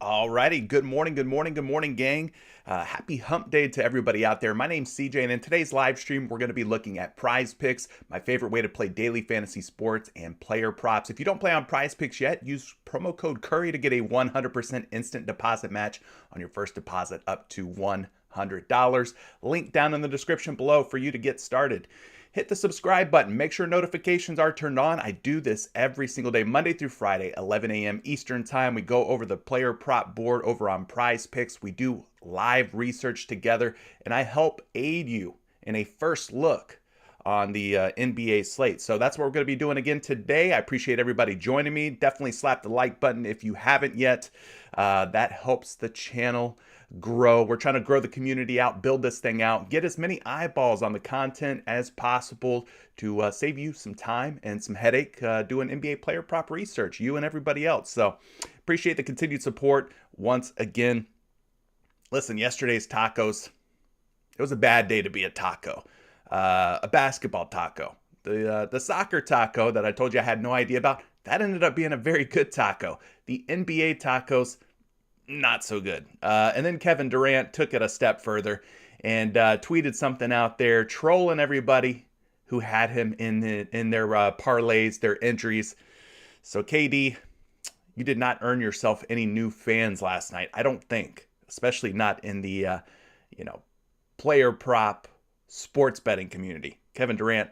Alrighty, good morning, gang. Happy hump day to everybody out there. My name's CJ, and in today's live stream, we're going to be looking at prize picks, my favorite way to play daily fantasy sports, and player props. If you don't play on prize picks yet, use promo code Curry to get a 100% instant deposit match on your first deposit up to $100. Link down in the description below for you to get started. Hit the subscribe button. Make sure notifications are turned on. I do this every single day, Monday through Friday, 11 a.m. Eastern time. We go over the player prop board over on Prize Picks. We do live research together, and I help aid you in a first look on the NBA slate. So that's what we're going to be doing again today. I appreciate everybody joining me. Definitely slap the like button if you haven't yet. That helps the channel grow. We're trying to grow the community out, build this thing out, get as many eyeballs on the content as possible to save you some time and some headache doing NBA player prop research, you and everybody else. So appreciate the continued support once again. Listen, yesterday's tacos, it was a bad day to be a taco, a basketball taco. The soccer taco that I told you I had no idea about, that ended up being a very good taco. The NBA tacos, not so good. And then Kevin Durant took it a step further and tweeted something out there, trolling everybody who had him in their parlays, their entries. So KD, you did not earn yourself any new fans last night, I don't think, especially not in the player prop sports betting community. Kevin Durant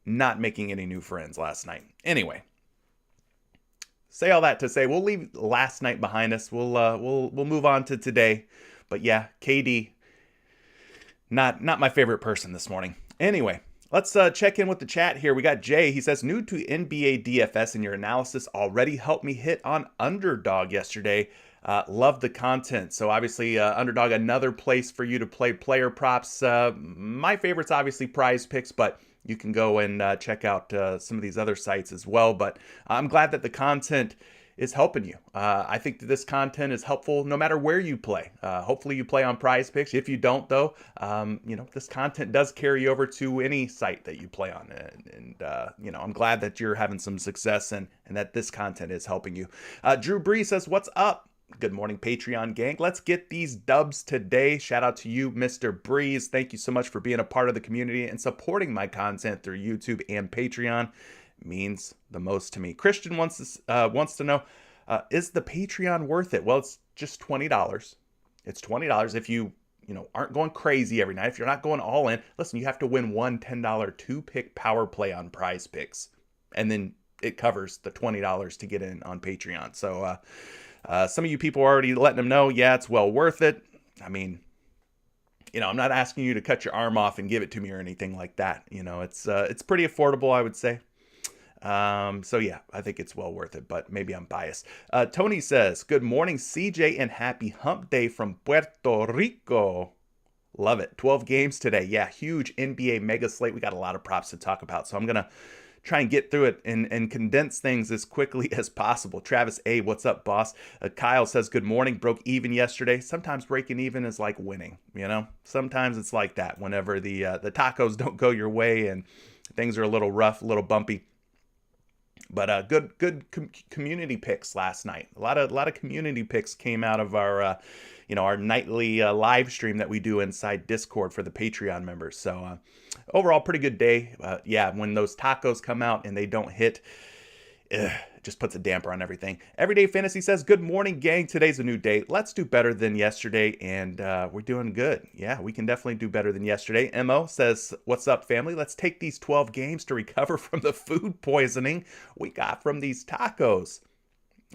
not making any new friends last night. Anyway. Say all that to say we'll leave last night behind us. We'll move on to today. But yeah, KD, not my favorite person this morning. Anyway, let's check in with the chat here. We got Jay. He says, new to NBA DFS and your analysis already helped me hit on Underdog yesterday. Love the content. So obviously Underdog, another place for you to play player props. My favorite's obviously Prize Picks, but you can go and check out some of these other sites as well. But I'm glad that the content is helping you. I think that this content is helpful no matter where you play. Hopefully you play on Prize Picks. If you don't, though, this content does carry over to any site that you play on. And I'm glad that you're having some success and that this content is helping you. Drew Bree says, what's up? Good morning, Patreon gang. Let's get these dubs today. Shout out to you, Mr. Breeze. Thank you so much for being a part of the community and supporting my content through YouTube and Patreon. It means the most to me. Christian wants to know, is the Patreon worth it? Well, it's just $20. It's $20 if you aren't going crazy every night. If you're not going all in, listen, you have to win one $10 two-pick power play on Prize Picks, and then it covers the $20 to get in on Patreon. So, some of you people are already letting them know, yeah, it's well worth it. I mean, I'm not asking you to cut your arm off and give it to me or anything like that. It's pretty affordable, I would say. So yeah, I think it's well worth it, but maybe I'm biased. Tony says, good morning, CJ, and happy hump day from Puerto Rico. Love it. 12 games today. Yeah, huge NBA mega slate. We got a lot of props to talk about, so I'm going to try and get through it and condense things as quickly as possible. Travis A, what's up, boss? Kyle says, good morning. Broke even yesterday. Sometimes breaking even is like winning, Sometimes it's like that whenever the tacos don't go your way and things are a little rough, a little bumpy. But good community picks last night. A lot of community picks came out of our our nightly live stream that we do inside Discord for the Patreon members. So overall, pretty good day. Yeah, when those tacos come out and they don't hit, it just puts a damper on everything. Everyday Fantasy says, good morning, gang. Today's a new day. Let's do better than yesterday, and we're doing good. Yeah, we can definitely do better than yesterday. Mo says, what's up, family? Let's take these 12 games to recover from the food poisoning we got from these tacos.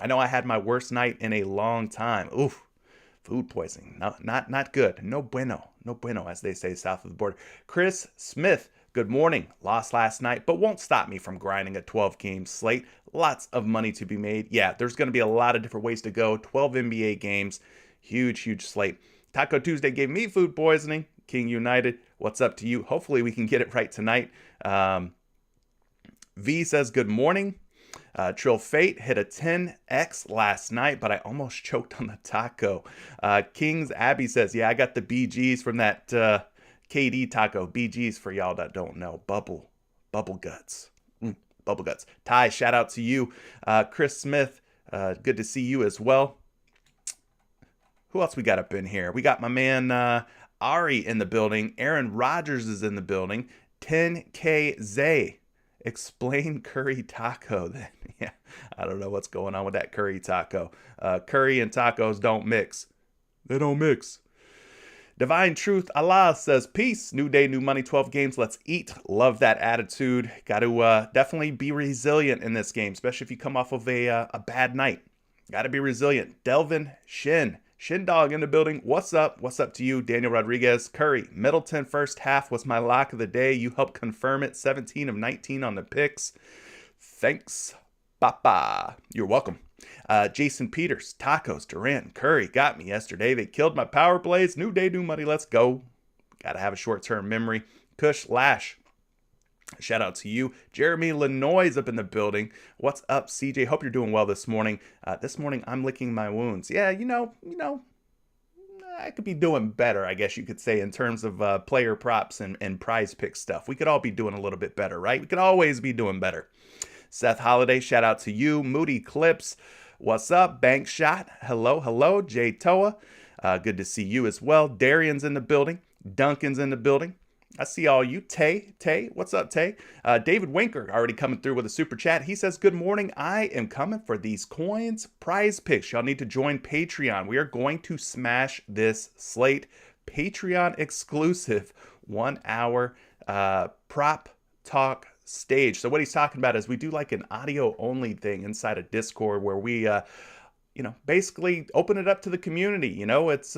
I know I had my worst night in a long time. Oof. Food poisoning, no, not good. No bueno, as they say south of the border. Chris Smith, good morning. Lost last night, but won't stop me from grinding a 12-game slate. Lots of money to be made. Yeah, there's going to be a lot of different ways to go. 12 NBA games, huge slate. Taco Tuesday gave me food poisoning. King United, what's up to you? Hopefully we can get it right tonight. V says, good morning. Trill Fate hit a 10x last night, but I almost choked on the taco. Kings Abbey says, yeah, I got the BGs from that KD taco. BGs, for y'all that don't know, bubble guts. Bubble guts. Ty, shout out to you. Chris Smith, good to see you as well. Who else we got up in here? We got my man Ari in the building. Aaron Rodgers is in the building. 10K Zay. Explain curry taco then. Yeah, I don't know what's going on with that curry taco. Curry and tacos don't mix. They don't mix. Divine Truth Allah says, peace. New day, new money, 12 games. Let's eat. Love that attitude. Got to definitely be resilient in this game, especially if you come off of a bad night. Got to be resilient. Delvin Shin. Shin Dog in the building. What's up? What's up to you? Daniel Rodriguez. Curry. Middleton first half was my lock of the day. You helped confirm it. 17 of 19 on the picks. Thanks, Papa. You're welcome. Jason Peters, Tacos, Durant, Curry got me yesterday. They killed my power plays. New day, new money. Let's go. Got to have a short-term memory. Kush Lash. Shout out to you. Jeremy Lanois up in the building. What's up, CJ? Hope you're doing well this morning. This morning, I'm licking my wounds. Yeah, you know, I could be doing better, I guess you could say, in terms of player props and prize pick stuff. We could all be doing a little bit better, right? We could always be doing better. Seth Holiday, shout out to you. Moody Clips, what's up? Bank Shot, hello, hello. Jay Toa, good to see you as well. Darian's in the building. Duncan's in the building. I see all you. Tay, what's up, Tay? David Winker already coming through with a super chat. He says, good morning. I am coming for these coins. Prize picks. Y'all need to join Patreon. We are going to smash this slate. Patreon exclusive 1 hour prop talk stage. So what he's talking about is we do like an audio only thing inside of Discord where we, basically open it up to the community. It's,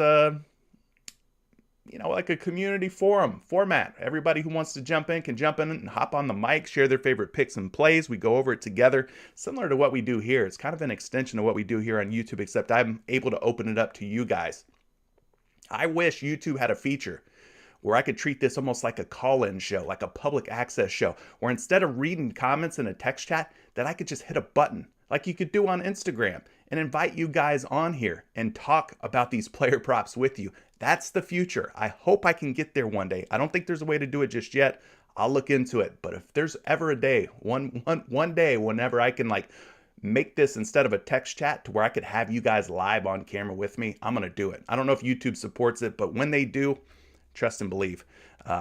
like a community forum format. Everybody who wants to jump in can jump in and hop on the mic, share their favorite picks and plays. We go over it together, similar to what we do here. It's kind of an extension of what we do here on YouTube, except I'm able to open it up to you guys. I wish YouTube had a feature where I could treat this almost like a call-in show, like a public access show, where instead of reading comments in a text chat, that I could just hit a button like you could do on Instagram and invite you guys on here and talk about these player props with you. That's the future. I hope I can get there one day. I don't think there's a way to do it just yet. I'll look into it. But if there's ever a day, one day, whenever I can make this instead of a text chat to where I could have you guys live on camera with me, I'm going to do it. I don't know if YouTube supports it, but when they do, trust and believe,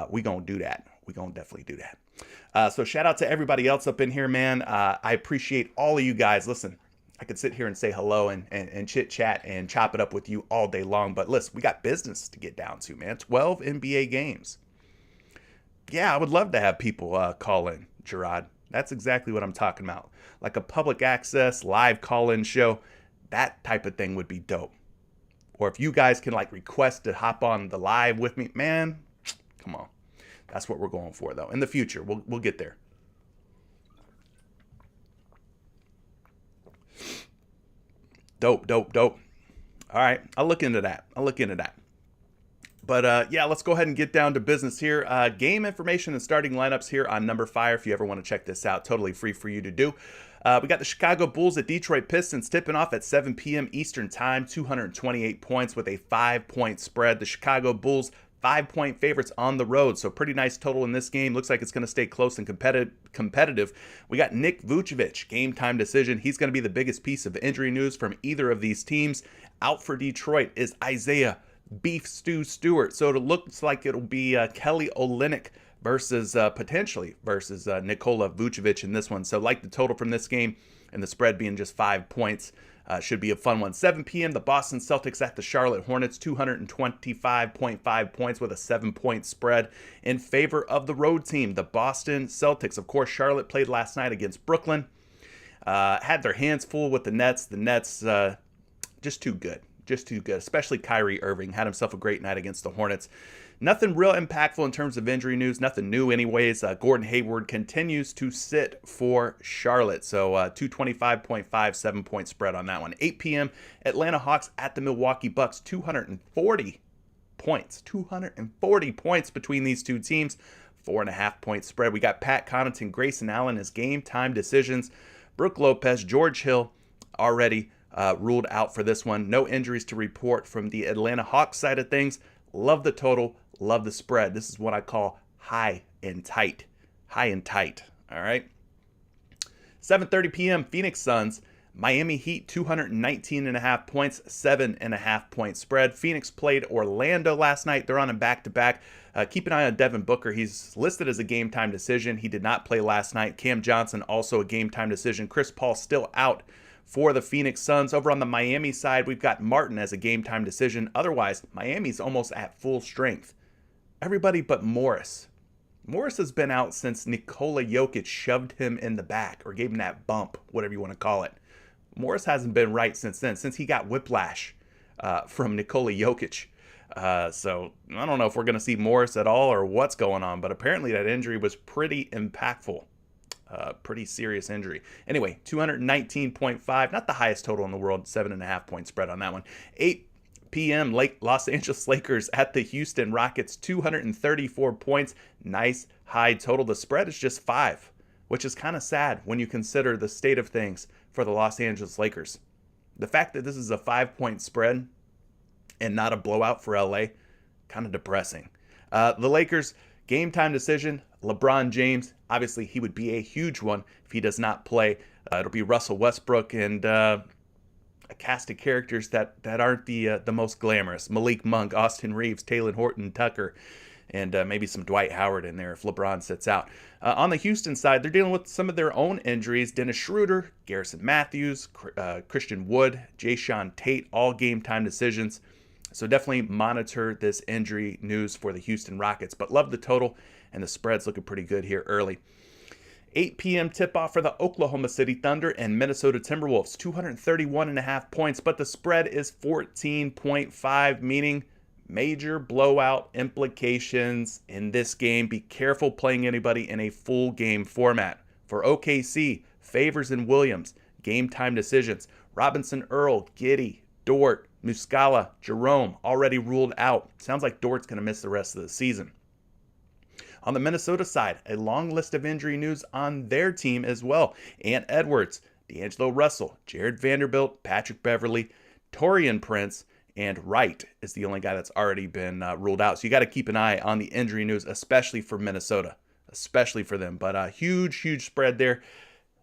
we going to do that. We going to definitely do that. So shout out to everybody else up in here, man. I appreciate all of you guys. Listen, I could sit here and say hello and chit chat and chop it up with you all day long. But listen, we got business to get down to, man. 12 NBA games. Yeah, I would love to have people call in, Gerard. That's exactly what I'm talking about. Like a public access live call-in show. That type of thing would be dope. Or if you guys can request to hop on the live with me, man, come on. That's what we're going for, though. In the future, we'll get there. Dope. All right, I'll look into that. But yeah, let's go ahead and get down to business here. Game information and starting lineups here on Number Fire. If you ever want to check this out, totally free for you to do. We got the Chicago Bulls at Detroit Pistons tipping off at 7 p.m. Eastern Time, 228 points with a 5-point spread. The Chicago Bulls 5-point favorites on the road, so pretty nice total in this game. Looks like it's going to stay close and competitive. We got Nick Vucevic, game time decision. He's going to be the biggest piece of injury news from either of these teams. Out for Detroit is Isaiah Beef Stew Stewart, so it looks like it'll be Kelly Olynyk potentially versus Nikola Vucevic in this one. So like the total from this game and the spread being just 5 points. Should be a fun one. 7 p.m. the Boston Celtics at the Charlotte Hornets, 225.5 points with a 7-point spread in favor of the road team, the Boston Celtics. Of course, Charlotte played last night against Brooklyn. Had their hands full with the Nets. The Nets just too good, especially Kyrie Irving. Had himself a great night against the Hornets. Nothing real impactful in terms of injury news. Nothing new anyways. Gordon Hayward continues to sit for Charlotte. So 225.5, 7-point spread on that one. 8 p.m. Atlanta Hawks at the Milwaukee Bucks. 240 points. 240 points between these two teams. 4.5-point spread. We got Pat Connaughton, Grayson Allen as game time decisions. Brook Lopez, George Hill already ruled out for this one. No injuries to report from the Atlanta Hawks side of things. Love the total. Love the spread. This is what I call high and tight. All right. 7:30 p.m. Phoenix Suns, Miami Heat, 219.5 points, 7.5 point spread. Phoenix played Orlando last night. They're on a back-to-back. Keep an eye on Devin Booker. He's listed as a game-time decision. He did not play last night. Cam Johnson, also a game-time decision. Chris Paul still out for the Phoenix Suns. Over on the Miami side, we've got Martin as a game-time decision. Otherwise, Miami's almost at full strength. Everybody but Morris. Morris has been out since Nikola Jokic shoved him in the back or gave him that bump, whatever you want to call it. Morris hasn't been right since then, since he got whiplash from Nikola Jokic. So I don't know if we're going to see Morris at all or what's going on, but apparently that injury was pretty impactful. Pretty serious injury. Anyway, 219.5, not the highest total in the world, 7.5 point spread on that one. 8 p.m. Los Angeles Lakers at the Houston Rockets, 234 points. Nice high total. The spread is just 5, which is kind of sad when you consider the state of things for the Los Angeles Lakers. The fact that this is a 5-point spread and not a blowout for LA, kind of depressing. The Lakers, game time decision, LeBron James. Obviously, he would be a huge one if he does not play. It'll be Russell Westbrook and a cast of characters that aren't the most glamorous. Malik Monk, Austin Reeves, Taylor Horton Tucker, and maybe some Dwight Howard in there if LeBron sits out. On the Houston side, they're dealing with some of their own injuries. Dennis Schroeder, Garrison Matthews, Christian Wood, Jayshawn Tate, all game time decisions. So definitely monitor this injury news for the Houston Rockets. But love the total, and the spread's looking pretty good here early. 8 p.m. tip-off for the Oklahoma City Thunder and Minnesota Timberwolves, 231.5 points, but the spread is 14.5, meaning major blowout implications in this game. Be careful playing anybody in a full game format. For OKC, Favors and Williams, game time decisions. Robinson, Earl, Giddey, Dort, Muscala, Jerome, already ruled out. Sounds like Dort's going to miss the rest of the season. On the Minnesota side, a long list of injury news on their team as well. Ant Edwards, D'Angelo Russell, Jared Vanderbilt, Patrick Beverley, Taurean Prince, and Wright is the only guy that's already been ruled out. So you got to keep an eye on the injury news, especially for Minnesota, especially for them. But a huge spread there.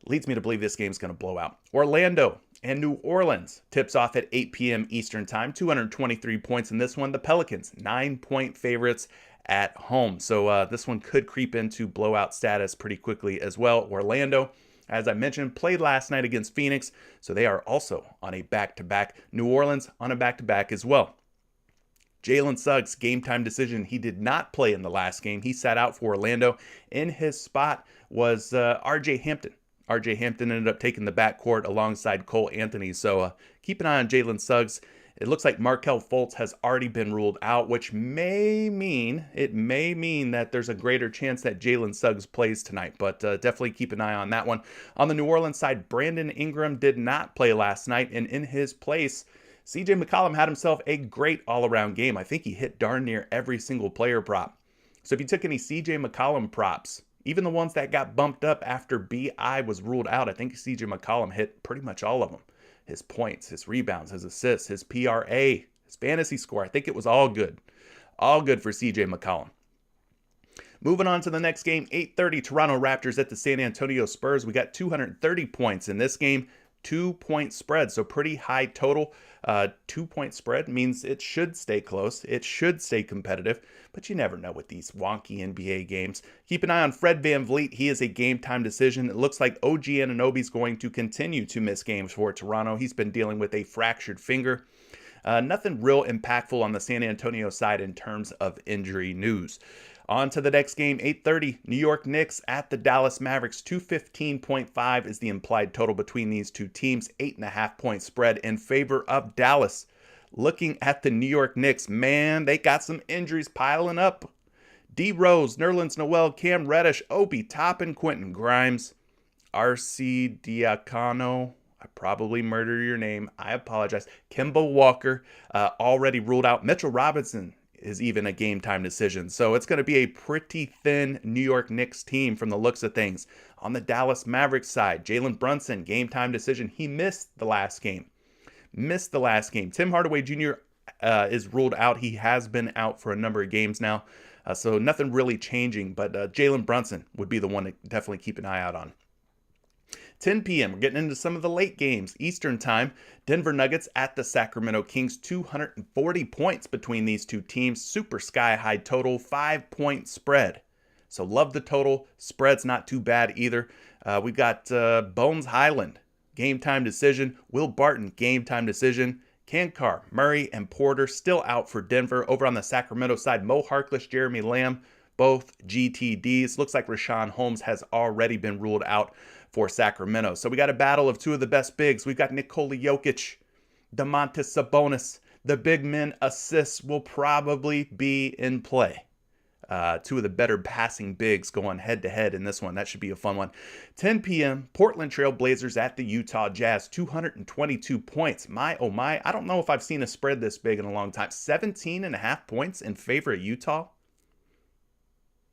Leads me to believe this game is going to blow out. Orlando and New Orleans tips off at 8 p.m. Eastern time. 223 points in this one. The Pelicans, 9-point favorites at home. So this one could creep into blowout status pretty quickly as well. Orlando, as I mentioned, played last night against Phoenix, so they are also on a back-to-back. New Orleans on a back-to-back as well. Jalen Suggs, game time decision. He did not play in the last game. He sat out for Orlando. In his spot was R.J. Hampton. R.J. Hampton ended up taking the backcourt alongside Cole Anthony. So keep an eye on Jalen Suggs. It looks like Markelle Fultz has already been ruled out, which may mean that there's a greater chance that Jalen Suggs plays tonight. But definitely keep an eye on that one. On the New Orleans side, Brandon Ingram did not play last night, and in his place, CJ McCollum had himself a great all-around game. I think he hit darn near every single player prop. So if you took any CJ McCollum props, even the ones that got bumped up after BI was ruled out, I think CJ McCollum hit pretty much all of them. His points, his rebounds, his assists, his PRA, his fantasy score. I think it was all good. All good for CJ McCollum. Moving on to the next game, 8:30 Toronto Raptors at the San Antonio Spurs. We got 230 points in this game, 2-point spread, so pretty high total. 2-point spread means it should stay close. It should stay competitive, but you never know with these wonky NBA games. Keep an eye on Fred VanVleet. He is a game time decision. It looks like OG Anunoby is going to continue to miss games for Toronto. He's been dealing with a fractured finger. Nothing real impactful on the San Antonio side in terms of injury news. On to the next game, 8:30, New York Knicks at the Dallas Mavericks. 215.5 is the implied total between these two teams. 8.5-point spread in favor of Dallas. Looking at the New York Knicks, man, they got some injuries piling up. D. Rose, Nerlens Noel, Cam Reddish, Obi Toppin, Quentin Grimes, R.C. Diacono. I probably murdered your name. I apologize. Kemba Walker already ruled out. Mitchell Robinson is even a game time decision. So it's going to be a pretty thin New York Knicks team from the looks of things. On the Dallas Mavericks side, Jalen Brunson, game time decision. He missed the last game. Tim Hardaway Jr. Is ruled out. He has been out for a number of games now. So nothing really changing, but Jalen Brunson would be the one to definitely keep an eye out on. 10 p.m., we're getting into some of the late games. Eastern time, Denver Nuggets at the Sacramento Kings. 240 points between these two teams. Super sky-high total, 5-point spread. So love the total. Spread's not too bad either. We've got Bones Highland, game time decision. Will Barton, game time decision. Kankar, Murray, and Porter still out for Denver. Over on the Sacramento side, Mo Harkless, Jeremy Lamb, both GTDs. Looks like Rashawn Holmes has already been ruled out for Sacramento. So we got a battle of two of the best bigs. We've got Nikola Jokic, Domantas Sabonis. The big men assists will probably be in play. Two of the better passing bigs going head-to-head in this one. That should be a fun one. 10 p.m., Portland Trail Blazers at the Utah Jazz. 222 points. My, oh my. I don't know if I've seen a spread this big in a long time. 17.5 points in favor of Utah.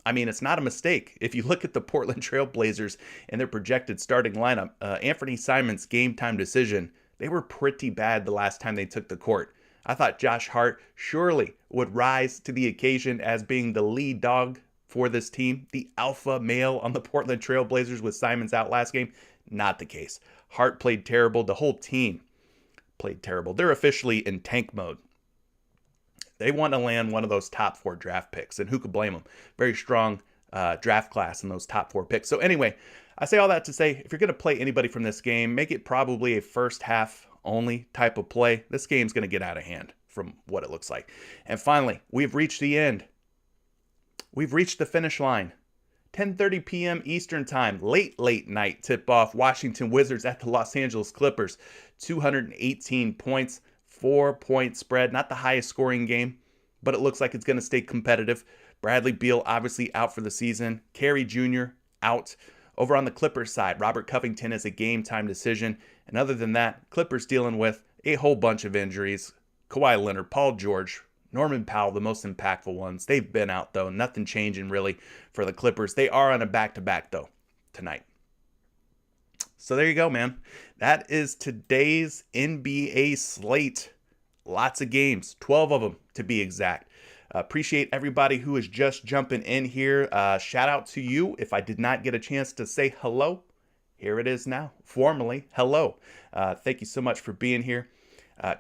I mean, it's not a mistake. If you look at the Portland Trail Blazers and their projected starting lineup, Anthony Simons' game time decision, they were pretty bad the last time they took the court. I thought Josh Hart surely would rise to the occasion as being the lead dog for this team, the alpha male on the Portland Trail Blazers with Simons out last game. Not the case. Hart played terrible. The whole team played terrible. They're officially in tank mode. They want to land one of those top 4 draft picks, and who could blame them? Very strong draft class in those top 4 picks. So anyway, I say all that to say, if you're going to play anybody from this game, make it probably a first half only type of play. This game's going to get out of hand from what it looks like. And finally, we've reached the end. We've reached the finish line. 10:30 p.m. Eastern time, late night tip-off. Washington Wizards at the Los Angeles Clippers. 218 points, 4-point spread. Not the highest scoring game, but it looks like it's going to stay competitive. Bradley Beal obviously out for the season. Carey Jr. out. Over on the Clippers side, Robert Covington is a game time decision. And other than that, Clippers dealing with a whole bunch of injuries. Kawhi Leonard, Paul George, Norman Powell, the most impactful ones. They've been out, though. Nothing changing, really, for the Clippers. They are on a back-to-back, though, tonight. So there you go, man. That is today's NBA slate. Lots of games, 12 of them to be exact. Appreciate everybody who is just jumping in here. Shout out to you. If I did not get a chance to say hello, here it is now. Formally, hello. Thank you so much for being here.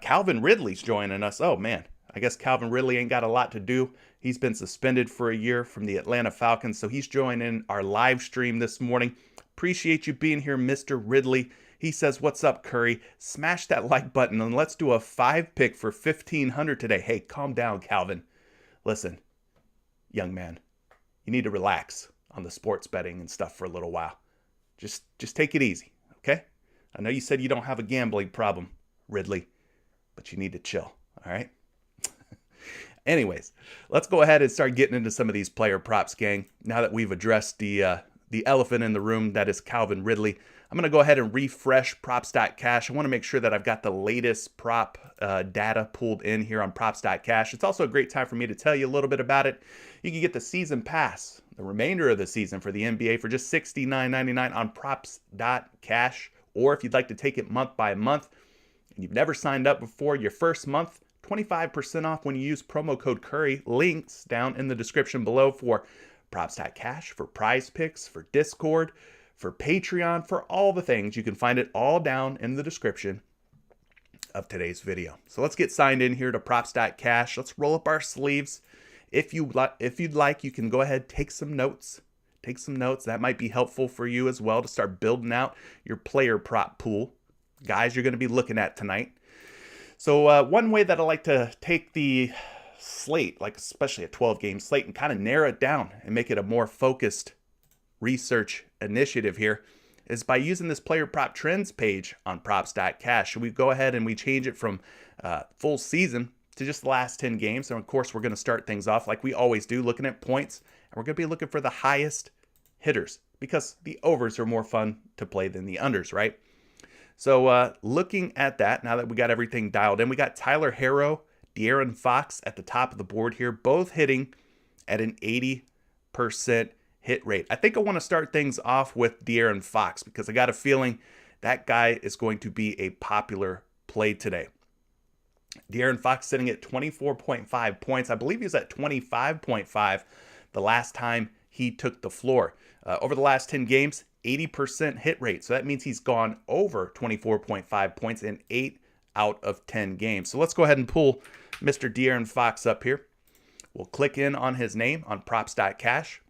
Calvin Ridley's joining us. Oh, man. I guess Calvin Ridley ain't got a lot to do. He's been suspended for a year from the Atlanta Falcons, so he's joining our live stream this morning. Appreciate you being here, Mr. Ridley. He says, what's up, Curry? Smash that like button and let's do a 5-pick for $1,500 today. Hey, calm down, Calvin. Listen, young man, you need to relax on the sports betting and stuff for a little while. Just take it easy, okay? I know you said you don't have a gambling problem, Ridley, but you need to chill, all right? Anyways, let's go ahead and start getting into some of these player props, gang. Now that we've addressed the elephant in the room, that is Calvin Ridley. I'm going to go ahead and refresh props.cash. I want to make sure that I've got the latest prop data pulled in here on props.cash. It's also a great time for me to tell you a little bit about it. You can get the season pass, the remainder of the season for the NBA for just $69.99 on props.cash. Or if you'd like to take it month by month and you've never signed up before, your first month, 25% off when you use promo code Curry. Links down in the description below for props.cash, for PrizePicks, for Discord, for Patreon, for all the things. You can find it all down in the description of today's video. So let's get signed in here to props.cash. Let's roll up our sleeves. If you'd like, you can go ahead, take some notes. That might be helpful for you as well to start building out your player prop pool. Guys you're going to be looking at tonight. So one way that I like to take the slate, like especially a 12-game slate, and kind of narrow it down and make it a more focused research initiative here, is by using this player prop trends page on props.cash. So we go ahead and we change it from full season to just the last 10 games. And of course, we're going to start things off like we always do, looking at points. And we're going to be looking for the highest hitters because the overs are more fun to play than the unders, right? So looking at that, now that we got everything dialed in, we got Tyler Herro, De'Aaron Fox at the top of the board here, both hitting at an 80% hit rate. I think I want to start things off with De'Aaron Fox because I got a feeling that guy is going to be a popular play today. De'Aaron Fox sitting at 24.5 points. I believe he was at 25.5 the last time he took the floor. Over the last 10 games, 80% hit rate. So that means he's gone over 24.5 points in 8 out of 10 games. So let's go ahead and pull Mr. De'Aaron Fox up here. We'll click in on his name on props.cash.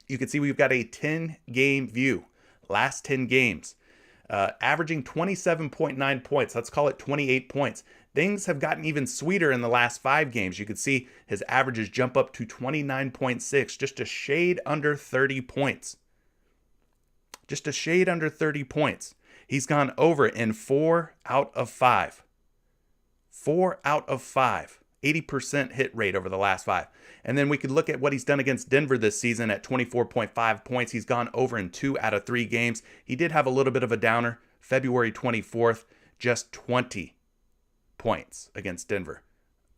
You can see we've got a 10-game view, last 10 games, averaging 27.9 points. Let's call it 28 points. Things have gotten even sweeter in the last 5 games. You can see his averages jump up to 29.6, just a shade under 30 points. Just a shade under 30 points. He's gone over in 4 out of 5. 4 out of 5. 80% hit rate over the last 5. And then we could look at what he's done against Denver this season at 24.5 points. He's gone over in 2 out of 3 games. He did have a little bit of a downer. February 24th, just 20 points against Denver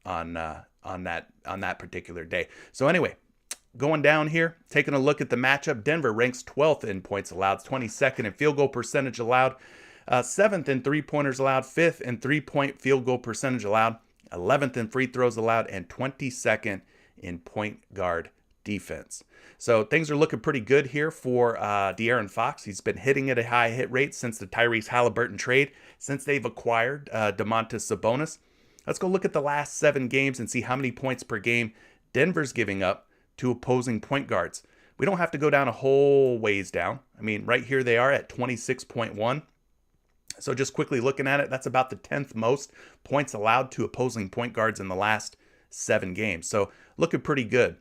on that particular day. So anyway, going down here, taking a look at the matchup, Denver ranks 12th in points allowed, 22nd in field goal percentage allowed, 7th in three-pointers allowed, 5th in three-point field goal percentage allowed, 11th in free throws allowed, and 22nd in point guard defense. So things are looking pretty good here for De'Aaron Fox. He's been hitting at a high hit rate since the Tyrese Halliburton trade, since they've acquired Domantas Sabonis. Let's go look at the last 7 games and see how many points per game Denver's giving up to opposing point guards. We don't have to go down a whole ways down. I mean, right here they are at 26.1. So just quickly looking at it, that's about the 10th most points allowed to opposing point guards in the last 7 games. So looking pretty good.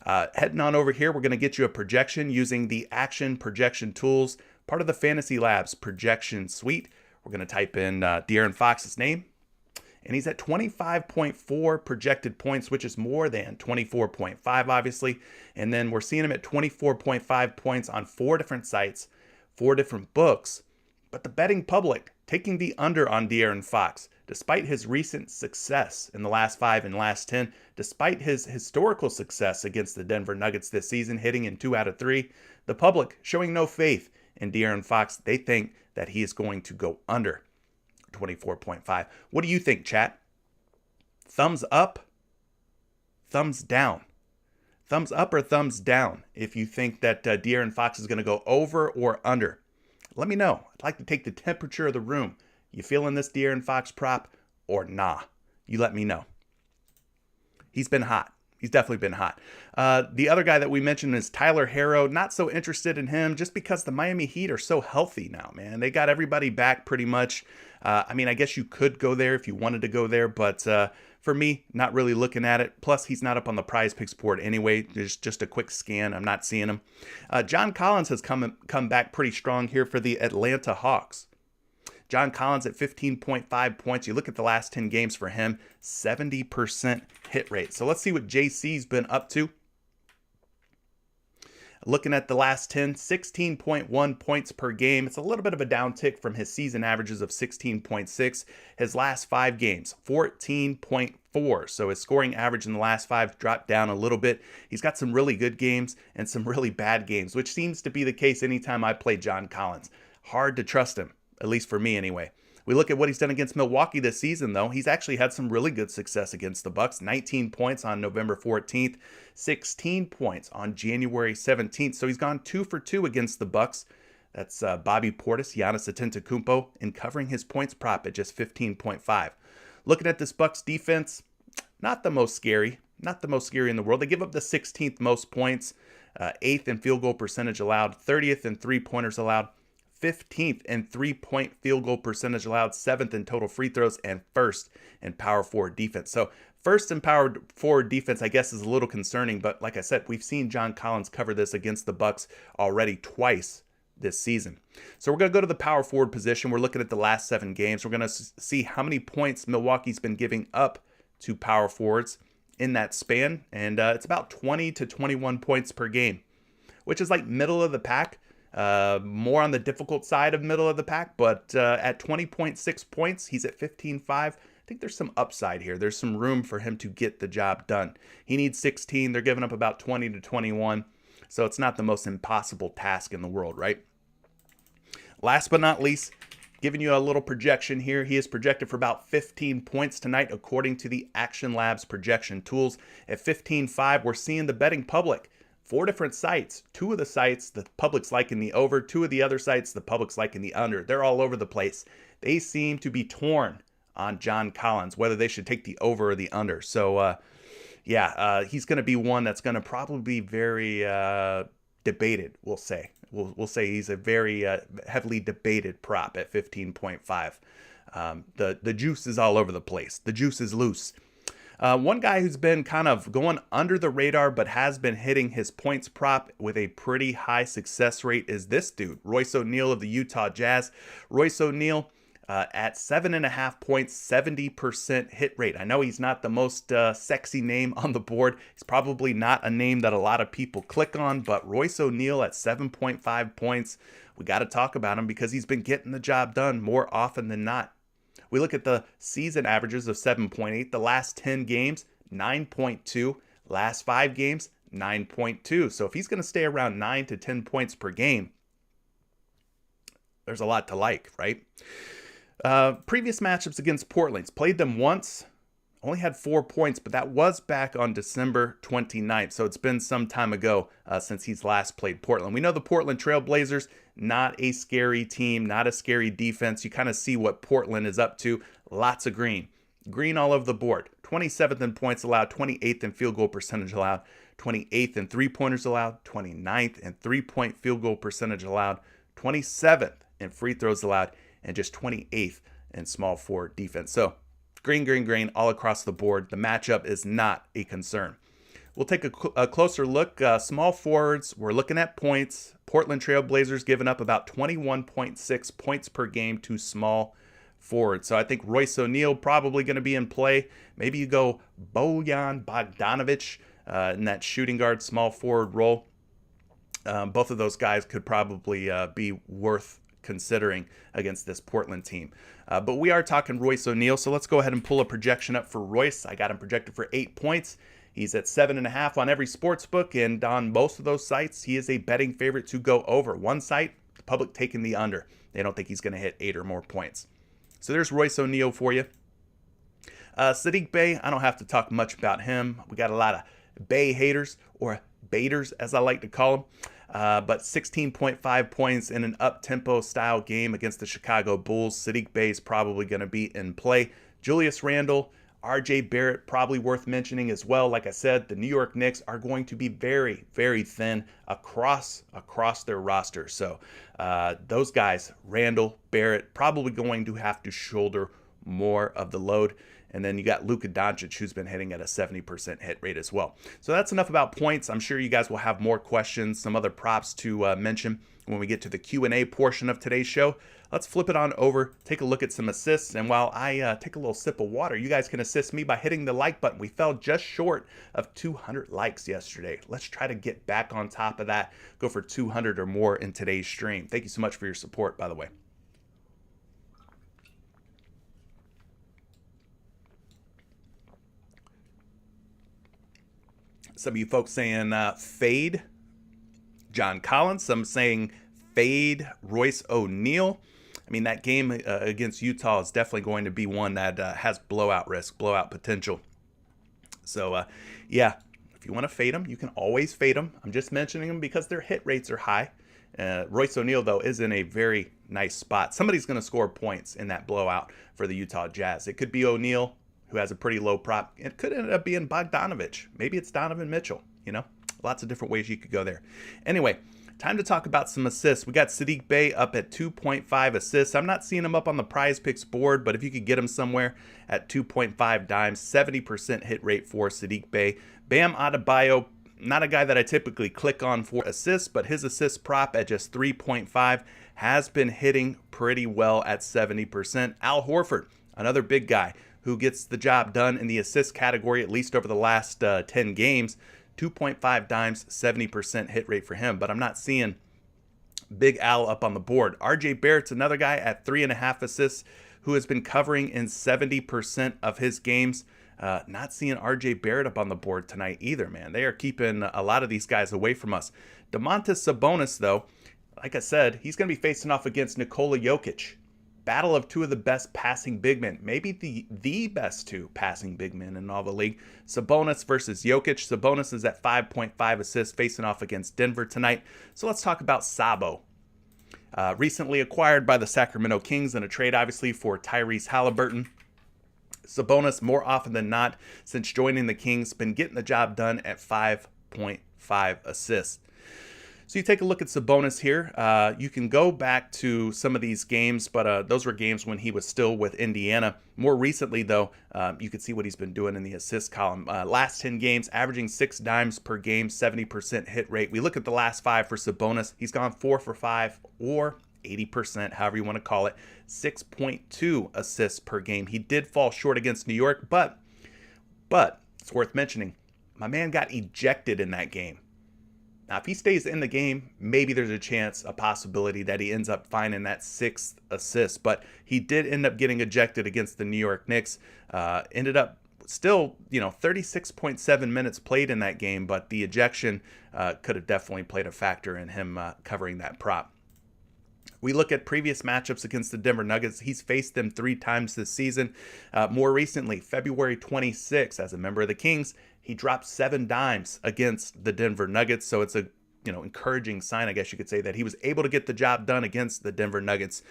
Heading on over here, we're going to get you a projection using the Action Projection Tools, part of the Fantasy Labs projection suite. We're going to type in De'Aaron Fox's name, and he's at 25.4 projected points, which is more than 24.5, obviously. And then we're seeing him at 24.5 points on 4 different sites, 4 different books. But the betting public taking the under on De'Aaron Fox, despite his recent success in the last 5 and last 10, despite his historical success against the Denver Nuggets this season, hitting in 2 out of 3, the public showing no faith in De'Aaron Fox. They think that he is going to go under 24.5. What do you think, chat? Thumbs up? Thumbs down? Thumbs up or thumbs down if you think that De'Aaron Fox is going to go over or under? Let me know. I'd like to take the temperature of the room. You feeling this De'Aaron Fox prop or nah? You let me know. He's been hot. He's definitely been hot. The other guy that we mentioned is Tyler Herro. Not so interested in him just because the Miami Heat are so healthy now, man. They got everybody back pretty much. I mean, I guess you could go there if you wanted to go there, but for me, not really looking at it. Plus, he's not up on the PrizePicks board anyway. There's just a quick scan. I'm not seeing him. John Collins has come back pretty strong here for the Atlanta Hawks. John Collins at 15.5 points. You look at the last 10 games for him, 70% hit rate. So let's see what JC's been up to. Looking at the last 10, 16.1 points per game. It's a little bit of a downtick from his season averages of 16.6. His last 5 games, 14.4. So his scoring average in the last 5 dropped down a little bit. He's got some really good games and some really bad games, which seems to be the case anytime I play John Collins. Hard to trust him, at least for me anyway. We look at what he's done against Milwaukee this season, though. He's actually had some really good success against the Bucks. 19 points on November 14th, 16 points on January 17th. So he's gone 2 for 2 against the Bucks. That's Bobby Portis, Giannis Antetokounmpo, and covering his points prop at just 15.5. Looking at this Bucks defense, not the most scary. Not the most scary in the world. They give up the 16th most points, 8th in field goal percentage allowed, 30th in three-pointers allowed, 15th in three-point field goal percentage allowed, 7th in total free throws, and 1st in power forward defense. So 1st in power forward defense, I guess, is a little concerning, but like I said, we've seen John Collins cover this against the Bucks already twice this season. So we're going to go to the power forward position. We're looking at the last 7 games. We're going to see how many points Milwaukee's been giving up to power forwards in that span, and it's about 20 to 21 points per game, which is like middle of the pack. More on the difficult side of middle of the pack, but at 20.6 points, he's at 15.5. I think there's some upside here. There's some room for him to get the job done. He needs 16. They're giving up about 20 to 21. So it's not the most impossible task in the world, right? Last but not least, giving you a little projection here. He is projected for about 15 points tonight, according to the Action Labs projection tools. At 15.5, we're seeing the betting public 4 different sites. 2 of the sites, the public's liking the over. 2 of the other sites, the public's liking the under. They're all over the place. They seem to be torn on John Collins, whether they should take the over or the under. So, he's going to be one that's going to probably be very debated, we'll say. We'll say he's a very heavily debated prop at 15.5. The juice is all over the place. The juice is loose. One guy who's been kind of going under the radar but has been hitting his points prop with a pretty high success rate is this dude, Royce O'Neal of the Utah Jazz. Royce O'Neal at 7.5 points, 70% hit rate. I know he's not the most sexy name on the board. He's probably not a name that a lot of people click on, but Royce O'Neal at 7.5 points, we got to talk about him because he's been getting the job done more often than not. We look at the season averages of 7.8, the last 10 games, 9.2, last 5 games, 9.2. So if he's going to stay around 9 to 10 points per game, there's a lot to like, right? Previous matchups against Portland, he's played them once, only had 4 points, but that was back on December 29th. So it's been some time ago since he's last played Portland. We know the Portland Trail Blazers, not a scary team, not a scary defense. You kind of see what Portland is up to. Lots of green. Green all over the board. 27th in points allowed, 28th in field goal percentage allowed, 28th in three-pointers allowed, 29th in three-point field goal percentage allowed, 27th in free throws allowed, and just 28th in small forward defense. So green all across the board. The matchup is not a concern. We'll take a closer look. Small forwards, we're looking at points. Portland Trail Blazers giving up about 21.6 points per game to small forwards. So I think Royce O'Neal probably going to be in play. Maybe you go Bojan Bogdanovic in that shooting guard small forward role. Both of those guys could probably be worth considering against this Portland team. But we are talking Royce O'Neal, so let's go ahead and pull a projection up for Royce. I got him projected for 8 points. He's at 7.5 on every sports book, and on most of those sites, he is a betting favorite to go over. One site, the public taking the under. They don't think he's going to hit 8 or more points. So there's Royce O'Neal for you. Saddiq Bey, I don't have to talk much about him. We got a lot of Bey haters, or baiters as I like to call them. But 16.5 points in an up-tempo style game against the Chicago Bulls. Saddiq Bey is probably going to be in play. Julius Randle, RJ Barrett, probably worth mentioning as well. Like I said, the New York Knicks are going to be very, very thin across their roster. So those guys, Randle, Barrett, probably going to have to shoulder more of the load. And then you got Luka Doncic, who's been hitting at a 70% hit rate as well. So that's enough about points. I'm sure you guys will have more questions, some other props to mention when we get to the Q&A portion of today's show. Let's flip it on over, take a look at some assists. And while I take a little sip of water, you guys can assist me by hitting the like button. We fell just short of 200 likes yesterday. Let's try to get back on top of that, go for 200 or more in today's stream. Thank you so much for your support, by the way. Some of you folks saying fade John Collins. Some saying fade Royce O'Neal. I mean, that game against Utah is definitely going to be one that has blowout risk, blowout potential. So, yeah, if you want to fade them, you can always fade them. I'm just mentioning them because their hit rates are high. Royce O'Neal, though, is in a very nice spot. Somebody's going to score points in that blowout for the Utah Jazz. It could be O'Neal, who has a pretty low prop. It could end up being Bogdanovic. Maybe it's Donovan Mitchell, Lots of different ways you could go there. Anyway, time to talk about some assists. We got Saddiq Bey up at 2.5 assists. I'm not seeing him up on the PrizePicks board, but if you could get him somewhere at 2.5 dimes, 70% hit rate for Saddiq Bey. Bam Adebayo, not a guy that I typically click on for assists, but his assist prop at just 3.5 has been hitting pretty well at 70%. Al Horford, another big guy who gets the job done in the assist category, at least over the last 10 games. 2.5 dimes, 70% hit rate for him, but I'm not seeing Big Al up on the board. RJ Barrett's another guy at 3.5 assists who has been covering in 70% of his games. Not seeing RJ Barrett up on the board tonight either, man. They are keeping a lot of these guys away from us. Domantas Sabonis, though, like I said, he's going to be facing off against Nikola Jokic. battle of two of the best passing big men, maybe the best two passing big men in all the league. Sabonis versus Jokic. Sabonis is at 5.5 assists facing off against Denver tonight. So let's talk about Sabo. Recently acquired by the Sacramento Kings in a trade, obviously, for Tyrese Halliburton. Sabonis, more often than not, since joining the Kings, been getting the job done at 5.5 assists. So you take a look at Sabonis here. You can go back to some of these games, but those were games when he was still with Indiana. More recently, though, you can see what he's been doing in the assist column. Last 10 games, averaging 6 dimes per game, 70% hit rate. We look at the last 5 for Sabonis. He's gone 4 for 5 or 80%, however you want to call it. 6.2 assists per game. He did fall short against New York, but it's worth mentioning, my man got ejected in that game. Now, if he stays in the game, maybe there's a chance, a possibility that he ends up finding that 6th assist. But he did end up getting ejected against the New York Knicks. Ended up still, 36.7 minutes played in that game. But the ejection could have definitely played a factor in him covering that prop. We look at previous matchups against the Denver Nuggets. He's faced them 3 times this season. More recently, February 26th, as a member of the Kings, he dropped 7 dimes against the Denver Nuggets. So it's a encouraging sign, I guess you could say, that he was able to get the job done against the Denver Nuggets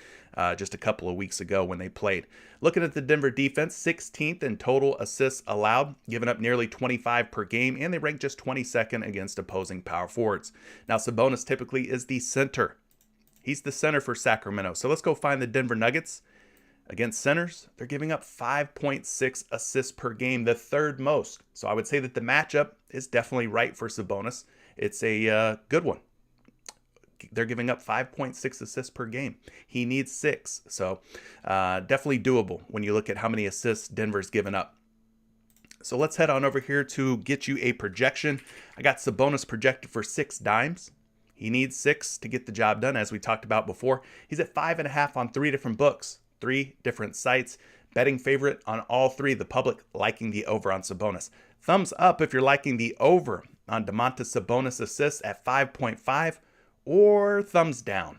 just a couple of weeks ago when they played. Looking at the Denver defense, 16th in total assists allowed, giving up nearly 25 per game, and they rank just 22nd against opposing power forwards. Now, Sabonis typically is the center. He's the center for Sacramento. So let's go find the Denver Nuggets. Against centers, they're giving up 5.6 assists per game, the 3rd most. So I would say that the matchup is definitely right for Sabonis. It's a good one. They're giving up 5.6 assists per game. He needs 6. So definitely doable when you look at how many assists Denver's given up. So let's head on over here to get you a projection. I got Sabonis projected for 6 dimes. He needs 6 to get the job done, as we talked about before. He's at 5.5 on 3 different books, 3 different sites. Betting favorite on all 3. The public liking the over on Sabonis. Thumbs up if you're liking the over on Domantas Sabonis assists at 5.5, or thumbs down.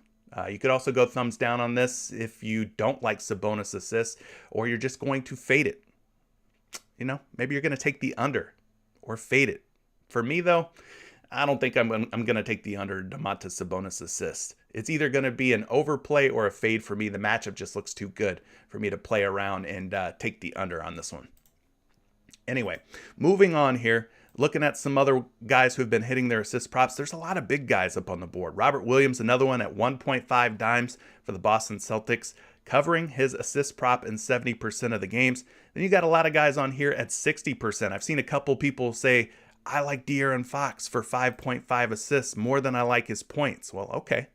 You could also go thumbs down on this if you don't like Sabonis assists, or you're just going to fade it. Maybe you're going to take the under or fade it. For me, though, I don't think I'm going to take the under Domantas Sabonis assist. It's either going to be an overplay or a fade for me. The matchup just looks too good for me to play around and take the under on this one. Anyway, moving on here, looking at some other guys who have been hitting their assist props. There's a lot of big guys up on the board. Robert Williams, another one at 1.5 dimes for the Boston Celtics, covering his assist prop in 70% of the games. Then you got a lot of guys on here at 60%. I've seen a couple people say, I like De'Aaron Fox for 5.5 assists more than I like his points. Well, okay.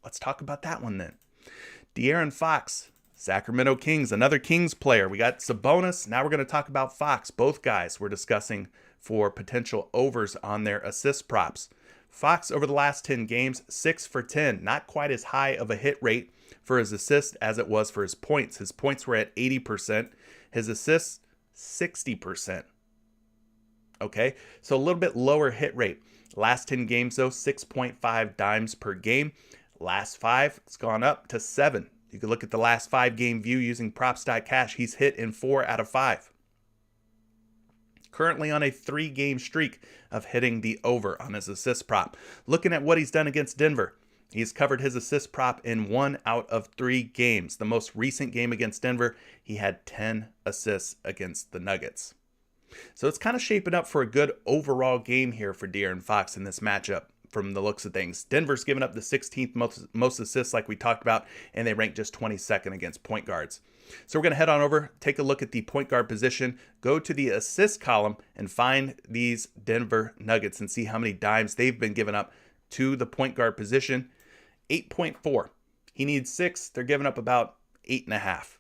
Let's talk about that one then. De'Aaron Fox, Sacramento Kings, another Kings player. We got Sabonis. Now we're going to talk about Fox. Both guys we're discussing for potential overs on their assist props. Fox, over the last 10 games, 6 for 10. Not quite as high of a hit rate for his assists as it was for his points. His points were at 80%. His assists, 60%. Okay, so a little bit lower hit rate. Last 10 games, though, 6.5 dimes per game. Last 5, it's gone up to 7. You can look at the last 5 game view using props.cash. He's hit in 4 out of 5. Currently on a 3-game streak of hitting the over on his assist prop. Looking at what he's done against Denver, he's covered his assist prop in 1 out of 3 games. The most recent game against Denver, he had 10 assists against the Nuggets. So it's kind of shaping up for a good overall game here for De'Aaron Fox in this matchup from the looks of things. Denver's given up the 16th most assists like we talked about, and they rank just 22nd against point guards. So we're going to head on over, take a look at the point guard position, go to the assist column, and find these Denver Nuggets and see how many dimes they've been given up to the point guard position. 8.4. He needs 6. They're giving up about 8.5.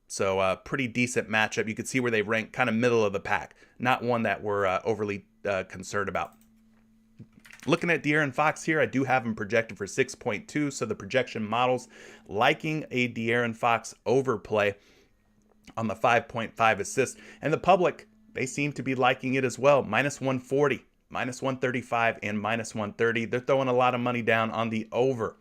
So a pretty decent matchup. You can see where they rank kind of middle of the pack. Not one that we're overly concerned about. Looking at De'Aaron Fox here, I do have him projected for 6.2. So the projection models liking a De'Aaron Fox overplay on the 5.5 assists. And the public, they seem to be liking it as well. Minus 140, minus 135, and minus 130. They're throwing a lot of money down on the over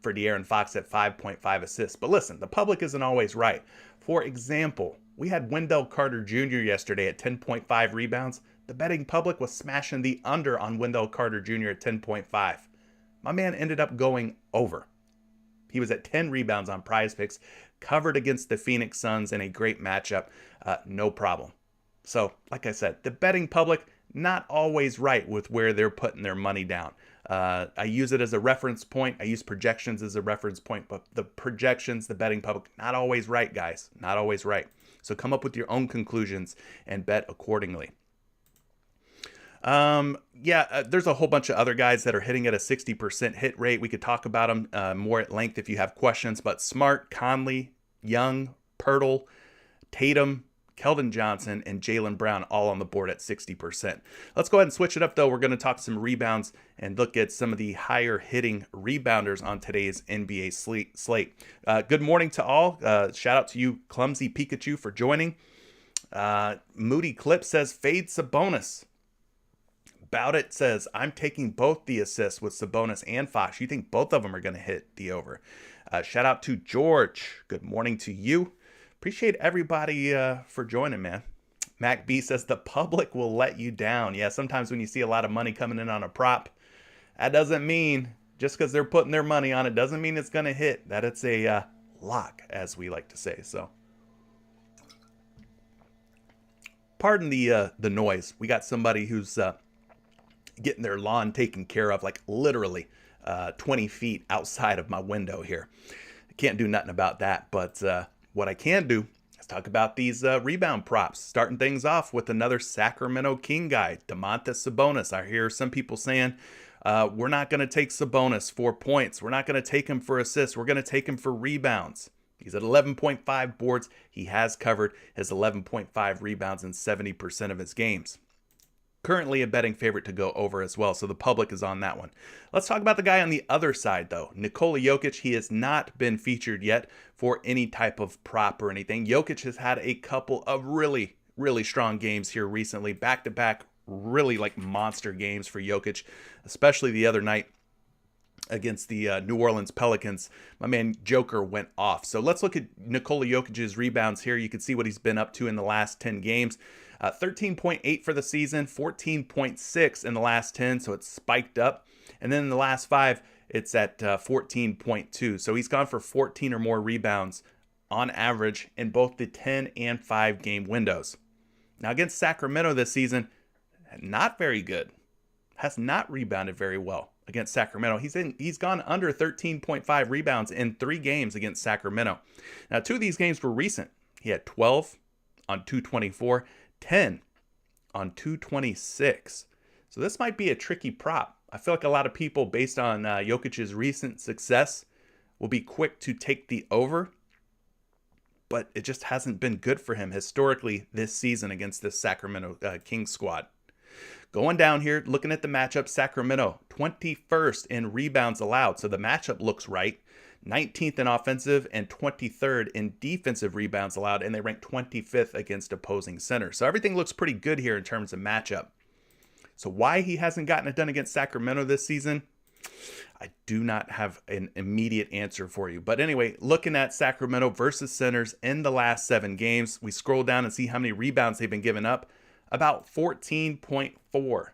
for De'Aaron Fox at 5.5 assists. But listen, the public isn't always right. For example, we had Wendell Carter Jr. yesterday at 10.5 rebounds. The betting public was smashing the under on Wendell Carter Jr. at 10.5. My man ended up going over. He was at 10 rebounds on PrizePicks, covered against the Phoenix Suns in a great matchup. No problem. So, like I said, the betting public, not always right with where they're putting their money down. I use it as a reference point. I use projections as a reference point, but the projections, the betting public, not always right, guys. Not always right. So come up with your own conclusions and bet accordingly. There's a whole bunch of other guys that are hitting at a 60% hit rate. We could talk about them more at length if you have questions, but Smart, Conley, Young, Pirtle, Tatum, Keldon Johnson, and Jaylen Brown all on the board at 60%. Let's go ahead and switch it up, though. We're going to talk some rebounds and look at some of the higher hitting rebounders on today's NBA slate. Good morning to all. Shout out to you, Clumsy Pikachu, for joining. Moody Clip says, fade Sabonis. About It says, I'm taking both the assists with Sabonis and Fox. You think both of them are going to hit the over. Shout out to George. Good morning to you. Appreciate everybody for joining, man. Mac B says, the public will let you down. Yeah, sometimes when you see a lot of money coming in on a prop, that doesn't mean, just because they're putting their money on it, doesn't mean it's going to hit. That it's a lock, as we like to say. So, pardon the noise. We got somebody who's getting their lawn taken care of, like literally 20 feet outside of my window here. I can't do nothing about that, but what I can do is talk about these rebound props. Starting things off with another Sacramento King guy, Domantas Sabonis. I hear some people saying, we're not going to take Sabonis for points. We're not going to take him for assists. We're going to take him for rebounds. He's at 11.5 boards. He has covered his 11.5 rebounds in 70% of his games. Currently a betting favorite to go over as well, so the public is on that one. Let's talk about the guy on the other side, though. Nikola Jokic, he has not been featured yet for any type of prop or anything. Jokic has had a couple of really, really strong games here recently. Back-to-back, really like monster games for Jokic, especially the other night against the New Orleans Pelicans. My man Joker went off. So let's look at Nikola Jokic's rebounds here. You can see what he's been up to in the last 10 games. 13.8 for the season, 14.6 in the last 10, so it's spiked up. And then in the last 5, it's at 14.2. So he's gone for 14 or more rebounds on average in both the 10 and 5 game windows. Now against Sacramento this season, not very good. Has not rebounded very well against Sacramento. He's gone under 13.5 rebounds in 3 games against Sacramento. Now 2 of these games were recent. He had 12 on 224. 10 on 226. So this might be a tricky prop. I feel like a lot of people, based on Jokic's recent success, will be quick to take the over, but it just hasn't been good for him historically this season against this Sacramento Kings squad. Going down here, looking at the matchup, Sacramento, 21st in rebounds allowed, so the matchup looks right. 19th in offensive and 23rd in defensive rebounds allowed, and they rank 25th against opposing centers. So everything looks pretty good here in terms of matchup. So why he hasn't gotten it done against Sacramento this season, I do not have an immediate answer for you. But anyway, looking at Sacramento versus centers in the last 7 games, we scroll down and see how many rebounds they've been giving up. About 14.4.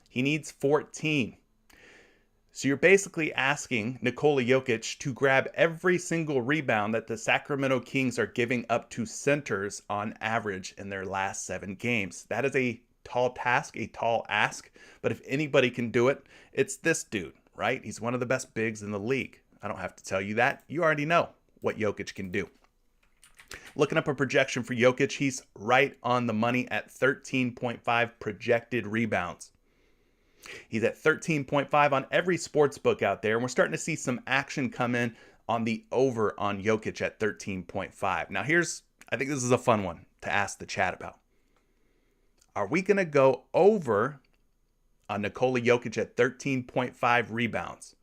He needs 14. So you're basically asking Nikola Jokic to grab every single rebound that the Sacramento Kings are giving up to centers on average in their last 7 games. That is a tall task, a tall ask, but if anybody can do it, it's this dude, right? He's one of the best bigs in the league. I don't have to tell you that. You already know what Jokic can do. Looking up a projection for Jokic, he's right on the money at 13.5 projected rebounds. He's at 13.5 on every sports book out there, and we're starting to see some action come in on the over on Jokic at 13.5. Now I think this is a fun one to ask the chat about. Are we going to go over on Nikola Jokic at 13.5 rebounds?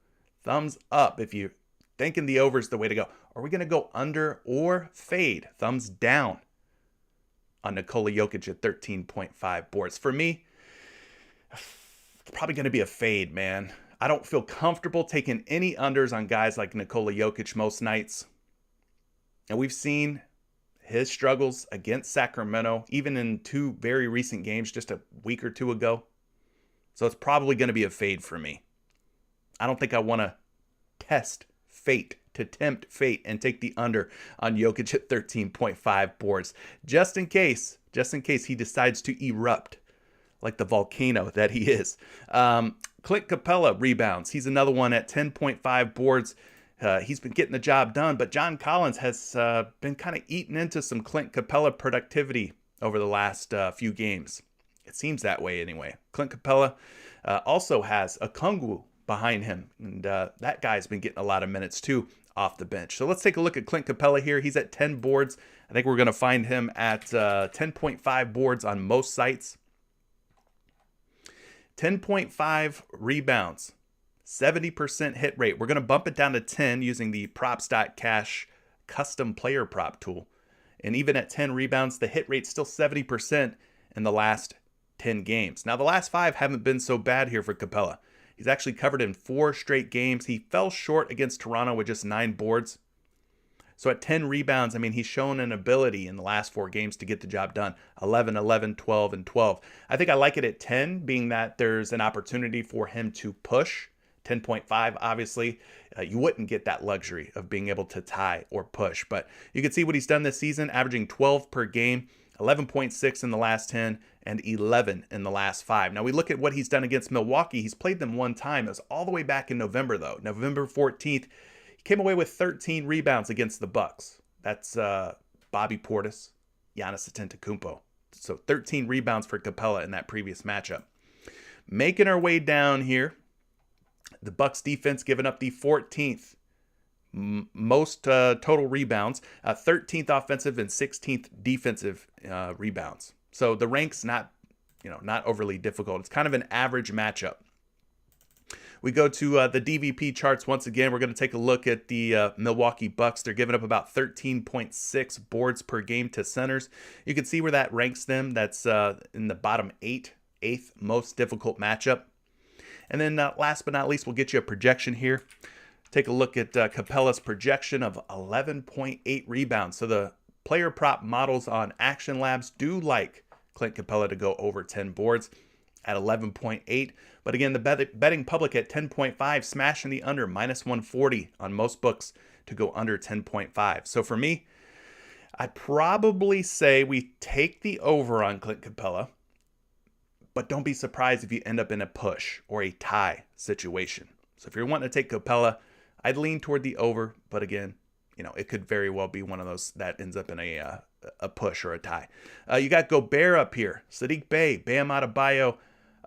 Thumbs up if you're thinking the over is the way to go. Are we going to go under or fade? Thumbs down on Nikola Jokic at 13.5 boards. For me, it's probably going to be a fade, man. I don't feel comfortable taking any unders on guys like Nikola Jokic most nights. And we've seen his struggles against Sacramento, even in 2 very recent games just a week or 2 ago. So it's probably going to be a fade for me. I don't think I want to tempt fate and take the under on Jokic at 13.5 boards. Just in case he decides to erupt like the volcano that he is. Clint Capella rebounds. He's another one at 10.5 boards. He's been getting the job done, but John Collins has been kind of eating into some Clint Capella productivity over the last few games. It seems that way anyway. Clint Capella also has a Okongwu behind him, and that guy's been getting a lot of minutes too off the bench. So let's take a look at Clint Capella here. He's at 10 boards. I think we're going to find him at 10.5 boards on most sites. 10.5 rebounds, 70% hit rate. We're going to bump it down to 10 using the props.cash custom player prop tool. And even at 10 rebounds, the hit rate's still 70% in the last 10 games. Now, the last 5 haven't been so bad here for Capella. He's actually covered in 4 straight games. He fell short against Toronto with just 9 boards. So at 10 rebounds, I mean, he's shown an ability in the last 4 games to get the job done. 11, 11, 12, and 12. I think I like it at 10, being that there's an opportunity for him to push. 10.5, obviously, you wouldn't get that luxury of being able to tie or push. But you can see what he's done this season, averaging 12 per game, 11.6 in the last 10, and 11 in the last 5. Now we look at what he's done against Milwaukee. He's played them 1 time. It was all the way back in November, though. November 14th, he came away with 13 rebounds against the Bucks. That's Bobby Portis, Giannis Antetokounmpo. So 13 rebounds for Capella in that previous matchup. Making our way down here, the Bucks defense giving up the 14th most total rebounds, 13th offensive and 16th defensive rebounds. So the rank's not overly difficult. It's kind of an average matchup. We go to the DVP charts once again. We're going to take a look at the Milwaukee Bucks. They're giving up about 13.6 boards per game to centers. You can see where that ranks them. That's in the bottom 8th most difficult matchup. And then last but not least, we'll get you a projection here. Take a look at Capella's projection of 11.8 rebounds. So the player prop models on Action Labs do like Clint Capella to go over 10 boards at 11.8. But again, the betting public at 10.5, smashing the under, minus 140 on most books to go under 10.5. So for me, I'd probably say we take the over on Clint Capella, but don't be surprised if you end up in a push or a tie situation. So if you're wanting to take Capella, I'd lean toward the over, but again, it could very well be one of those that ends up in a push or a tie. You got Gobert up here, Sadiq Bey, Bam Adebayo,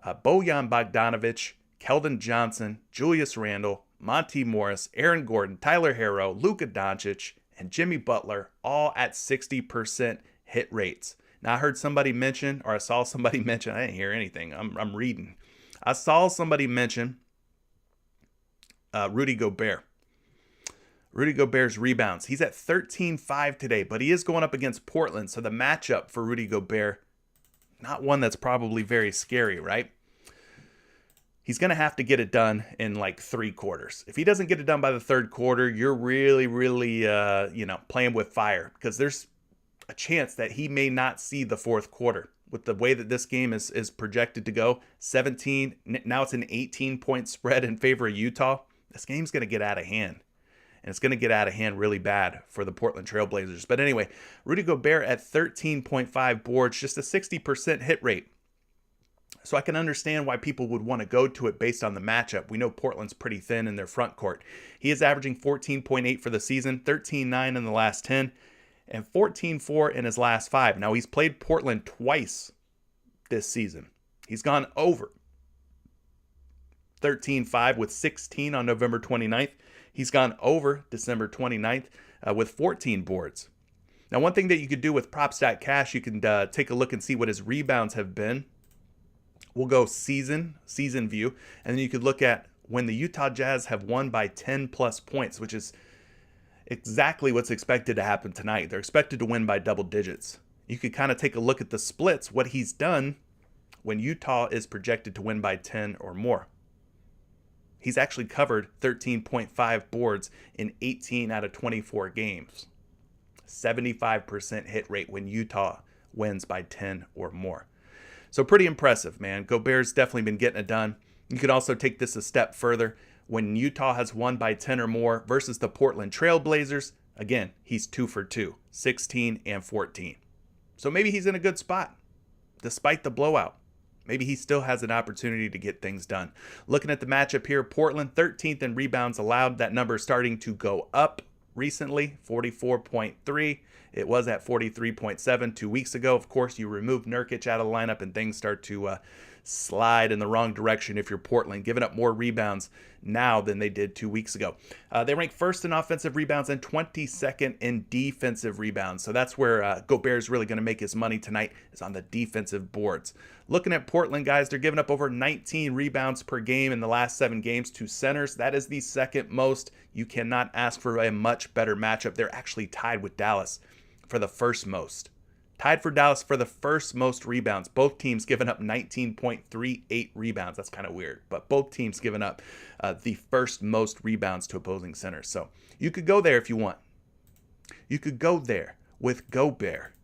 Bojan Bogdanovic, Keldon Johnson, Julius Randle, Monte Morris, Aaron Gordon, Tyler Herro, Luka Doncic, and Jimmy Butler, all at 60% hit rates. Now, I heard somebody mention, or I saw somebody mention, I didn't hear anything, I'm reading. I saw somebody mention Rudy Gobert. Rudy Gobert's rebounds. He's at 13.5 today, but he is going up against Portland. So the matchup for Rudy Gobert, not one that's probably very scary, right? He's going to have to get it done in like 3 quarters. If he doesn't get it done by the 3rd quarter, you're really, playing with fire, because there's a chance that he may not see the 4th quarter. With the way that this game is projected to go, 17, now it's an 18-point spread in favor of Utah. This game's going to get out of hand. And it's going to get out of hand really bad for the Portland Trailblazers. But anyway, Rudy Gobert at 13.5 boards, just a 60% hit rate. So I can understand why people would want to go to it based on the matchup. We know Portland's pretty thin in their front court. He is averaging 14.8 for the season, 13.9 in the last 10, and 14.4 in his last 5. Now, he's played Portland twice this season. He's gone over 13.5 with 16 on November 29th. He's gone over December 29th with 14 boards. Now, one thing that you could do with props.cash, you can take a look and see what his rebounds have been. We'll go season view, and then you could look at when the Utah Jazz have won by 10 plus points, which is exactly what's expected to happen tonight. They're expected to win by double digits. You could kind of take a look at the splits, what he's done when Utah is projected to win by 10 or more. He's actually covered 13.5 boards in 18 out of 24 games. 75% hit rate when Utah wins by 10 or more. So pretty impressive, man. Gobert's definitely been getting it done. You could also take this a step further. When Utah has won by 10 or more versus the Portland Trail Blazers, again, he's 2 for 2, 16 and 14. So maybe he's in a good spot, despite the blowout. Maybe he still has an opportunity to get things done. Looking at the matchup here, Portland 13th in rebounds allowed. That number is starting to go up recently, 44.3. It was at 43.7 2 weeks ago. Of course, you remove Nurkic out of the lineup and things start to slide in the wrong direction if you're Portland, giving up more rebounds now than they did 2 weeks ago. They rank first in offensive rebounds and 22nd in defensive rebounds. So that's where Gobert is really going to make his money tonight, is on the defensive boards. Looking at Portland, guys, they're giving up over 19 rebounds per game in the last 7 games to centers. That is the second most. You cannot ask for a much better matchup. They're actually tied with Dallas for the first most. Tied for Dallas for the first most rebounds. Both teams giving up 19.38 rebounds. That's kind of weird, but both teams giving up the first most rebounds to opposing centers. So you could go there if you want. You could go there with Gobert.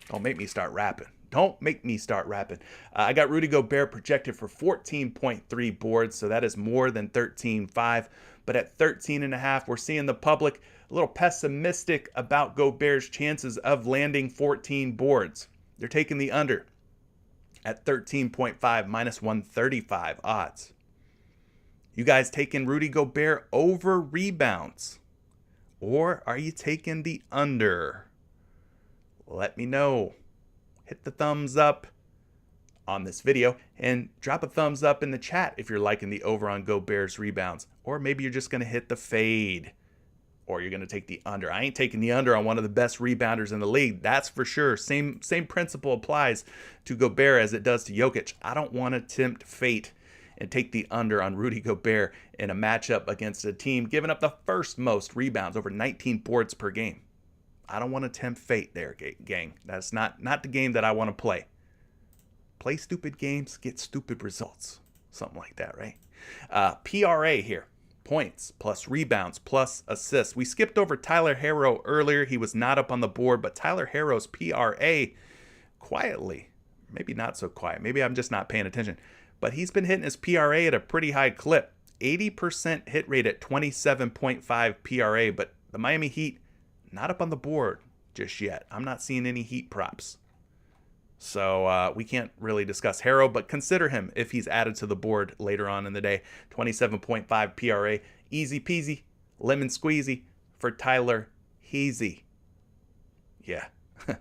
Don't make me start rapping. Don't make me start rapping. I got Rudy Gobert projected for 14.3 boards, so that is more than 13.5. But at 13.5, we're seeing the public a little pessimistic about Gobert's chances of landing 14 boards. They're taking the under at 13.5, minus 135 odds. You guys taking Rudy Gobert over rebounds? Or are you taking the under? Let me know. Hit the thumbs up on this video and drop a thumbs up in the chat if you're liking the over on Gobert's rebounds. Or maybe you're just going to hit the fade. Or you're going to take the under. I ain't taking the under on one of the best rebounders in the league. That's for sure. Same principle applies to Gobert as it does to Jokic. I don't want to tempt fate and take the under on Rudy Gobert in a matchup against a team giving up the first most rebounds, over 19 boards per game. I don't want to tempt fate there, gang. That's not the game that I want to play. Play stupid games, get stupid results. Something like that, right? PRA here. Points plus rebounds plus assists. We skipped over Tyler Herro earlier. He was not up on the board, but Tyler Herro's PRA quietly, maybe not so quiet. Maybe I'm just not paying attention, but he's been hitting his PRA at a pretty high clip. 80% hit rate at 27.5 PRA, but the Miami Heat not up on the board just yet. I'm not seeing any Heat props. So we can't really discuss Herro, but consider him if he's added to the board later on in the day. 27.5 PRA. Easy peasy, lemon squeezy for Tyler Heasy. Yeah, I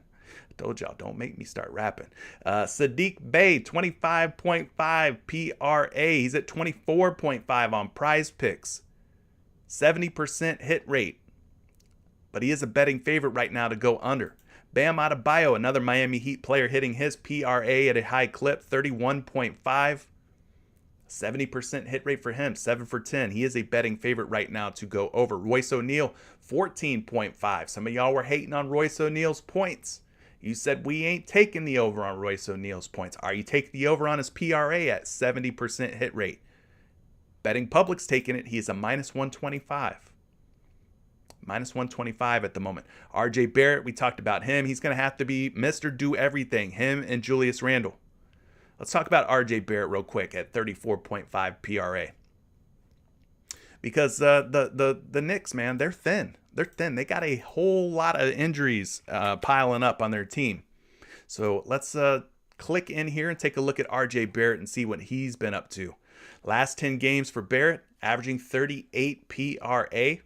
told y'all, don't make me start rapping. Sadiq Bey, 25.5 PRA. He's at 24.5 on PrizePicks. 70% hit rate. But he is a betting favorite right now to go under. Bam Adebayo, another Miami Heat player, hitting his PRA at a high clip, 31.5. 70% hit rate for him, 7 for 10. He is a betting favorite right now to go over. Royce O'Neal, 14.5. Some of y'all were hating on Royce O'Neal's points. You said we ain't taking the over on Royce O'Neal's points. Are you taking the over on his PRA at 70% hit rate? Betting Public's taking it. He is a minus 125. Minus 125 at the moment. RJ Barrett, we talked about him. He's going to have to be Mr. Do Everything. Him and Julius Randle. Let's talk about RJ Barrett real quick at 34.5 PRA. Because the Knicks, man, they're thin. They're thin. They got a whole lot of injuries piling up on their team. So let's click in here and take a look at RJ Barrett and see what he's been up to. Last 10 games for Barrett, averaging 38 PRA.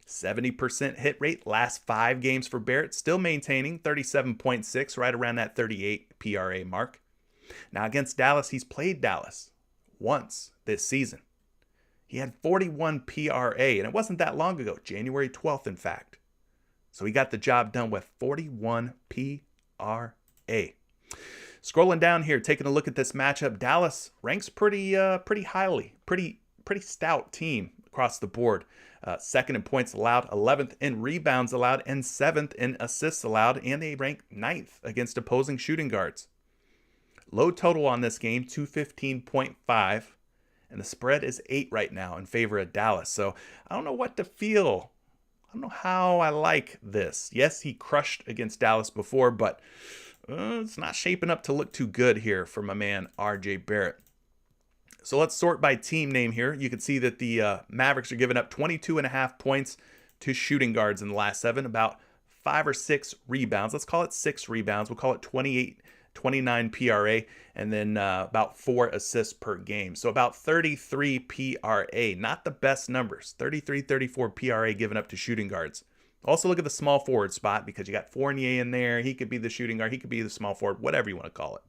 70% hit rate. Last 5 games for Barrett, still maintaining 37.6, right around that 38 PRA mark. Now against Dallas, he's played Dallas once this season. He had 41 PRA, and it wasn't that long ago, January 12th, in fact. So he got the job done with 41 PRA. Scrolling down here, taking a look at this matchup, Dallas ranks pretty highly, pretty stout team across the board. Second in points allowed, 11th in rebounds allowed, and 7th in assists allowed, and they rank 9th against opposing shooting guards. Low total on this game, 215.5. and the spread is 8 right now in favor of Dallas. So I don't know what to feel. I don't know how I like this. Yes, he crushed against Dallas before, but it's not shaping up to look too good here for my man RJ Barrett. So let's sort by team name here. You can see that the Mavericks are giving up 22.5 points to shooting guards in the last 7, about 5 or 6 rebounds. Let's call it 6 rebounds. We'll call it 29 PRA, and then about 4 assists per game. So about 33 PRA. Not the best numbers. 33, 34 PRA given up to shooting guards. Also look at the small forward spot because you got Fournier in there. He could be the shooting guard. He could be the small forward, whatever you want to call it.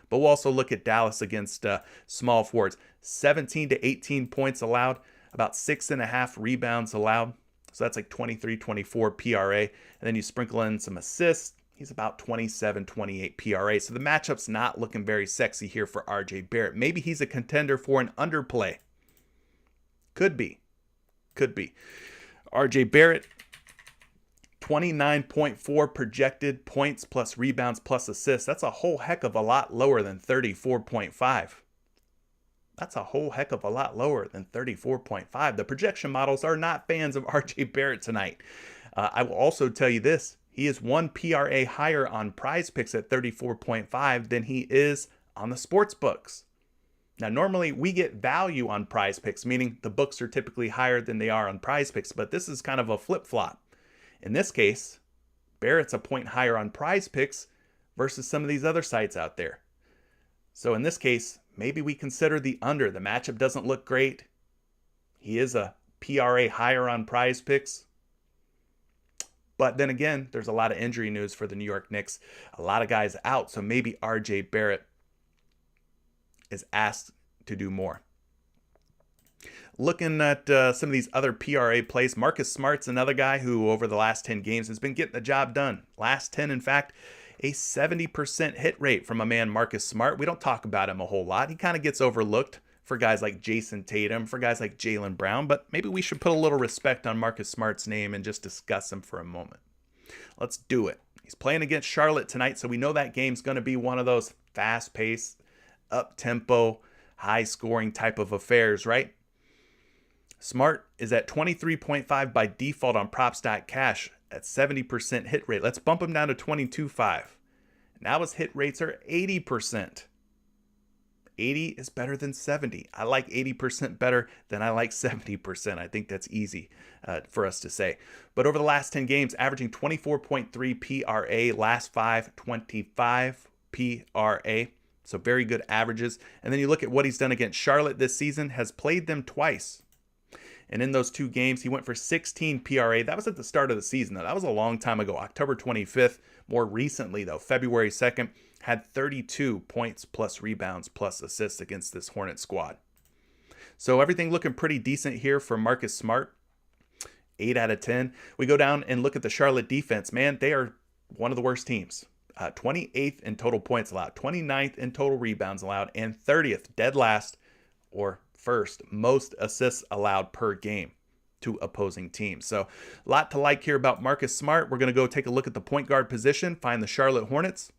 But we'll also look at Dallas against small forwards. 17 to 18 points allowed, about 6.5 rebounds allowed. So that's like 23, 24 PRA. And then you sprinkle in some assists. He's about 27, 28 PRA. So the matchup's not looking very sexy here for RJ Barrett. Maybe he's a contender for an underplay. Could be. RJ Barrett, 29.4 projected points plus rebounds plus assists. That's a whole heck of a lot lower than 34.5. That's a whole heck of a lot lower than 34.5. The projection models are not fans of RJ Barrett tonight. I will also tell you this. He is 1 PRA higher on PrizePicks at 34.5 than he is on the sports books. Now, normally we get value on PrizePicks, meaning the books are typically higher than they are on PrizePicks, but this is kind of a flip-flop. In this case, Barrett's a point higher on PrizePicks versus some of these other sites out there. So in this case, maybe we consider the under. The matchup doesn't look great. He is a PRA higher on PrizePicks. But then again, there's a lot of injury news for the New York Knicks. A lot of guys out, so maybe RJ Barrett is asked to do more. Looking at some of these other PRA plays, Marcus Smart's another guy who over the last 10 games has been getting the job done. Last 10, in fact, a 70% hit rate from a man, Marcus Smart. We don't talk about him a whole lot. He kind of gets overlooked for guys like Jason Tatum, for guys like Jaylen Brown, but maybe we should put a little respect on Marcus Smart's name and just discuss him for a moment. Let's do it. He's playing against Charlotte tonight, so we know that game's going to be one of those fast-paced, up-tempo, high-scoring type of affairs, right? Smart is at 23.5 by default on props.cash at 70% hit rate. Let's bump him down to 22.5. Now his hit rates are 80%. 80 is better than 70. I like 80% better than I like 70%. I think that's easy for us to say. But over the last 10 games, averaging 24.3 PRA, last 5, 25 PRA. So very good averages. And then you look at what he's done against Charlotte this season, has played them twice. And in those 2 games, he went for 16 PRA. That was at the start of the season, though. That was a long time ago, October 25th. More recently, though, February 2nd, had 32 points plus rebounds plus assists against this Hornet squad. So everything looking pretty decent here for Marcus Smart. 8 out of 10. We go down and look at the Charlotte defense. Man, they are one of the worst teams. 28th in total points allowed, 29th in total rebounds allowed, and 30th, dead last, or first most assists allowed per game to opposing teams. So a lot to like here about Marcus Smart. We're going to go take a look at the point guard position, find the Charlotte Hornets.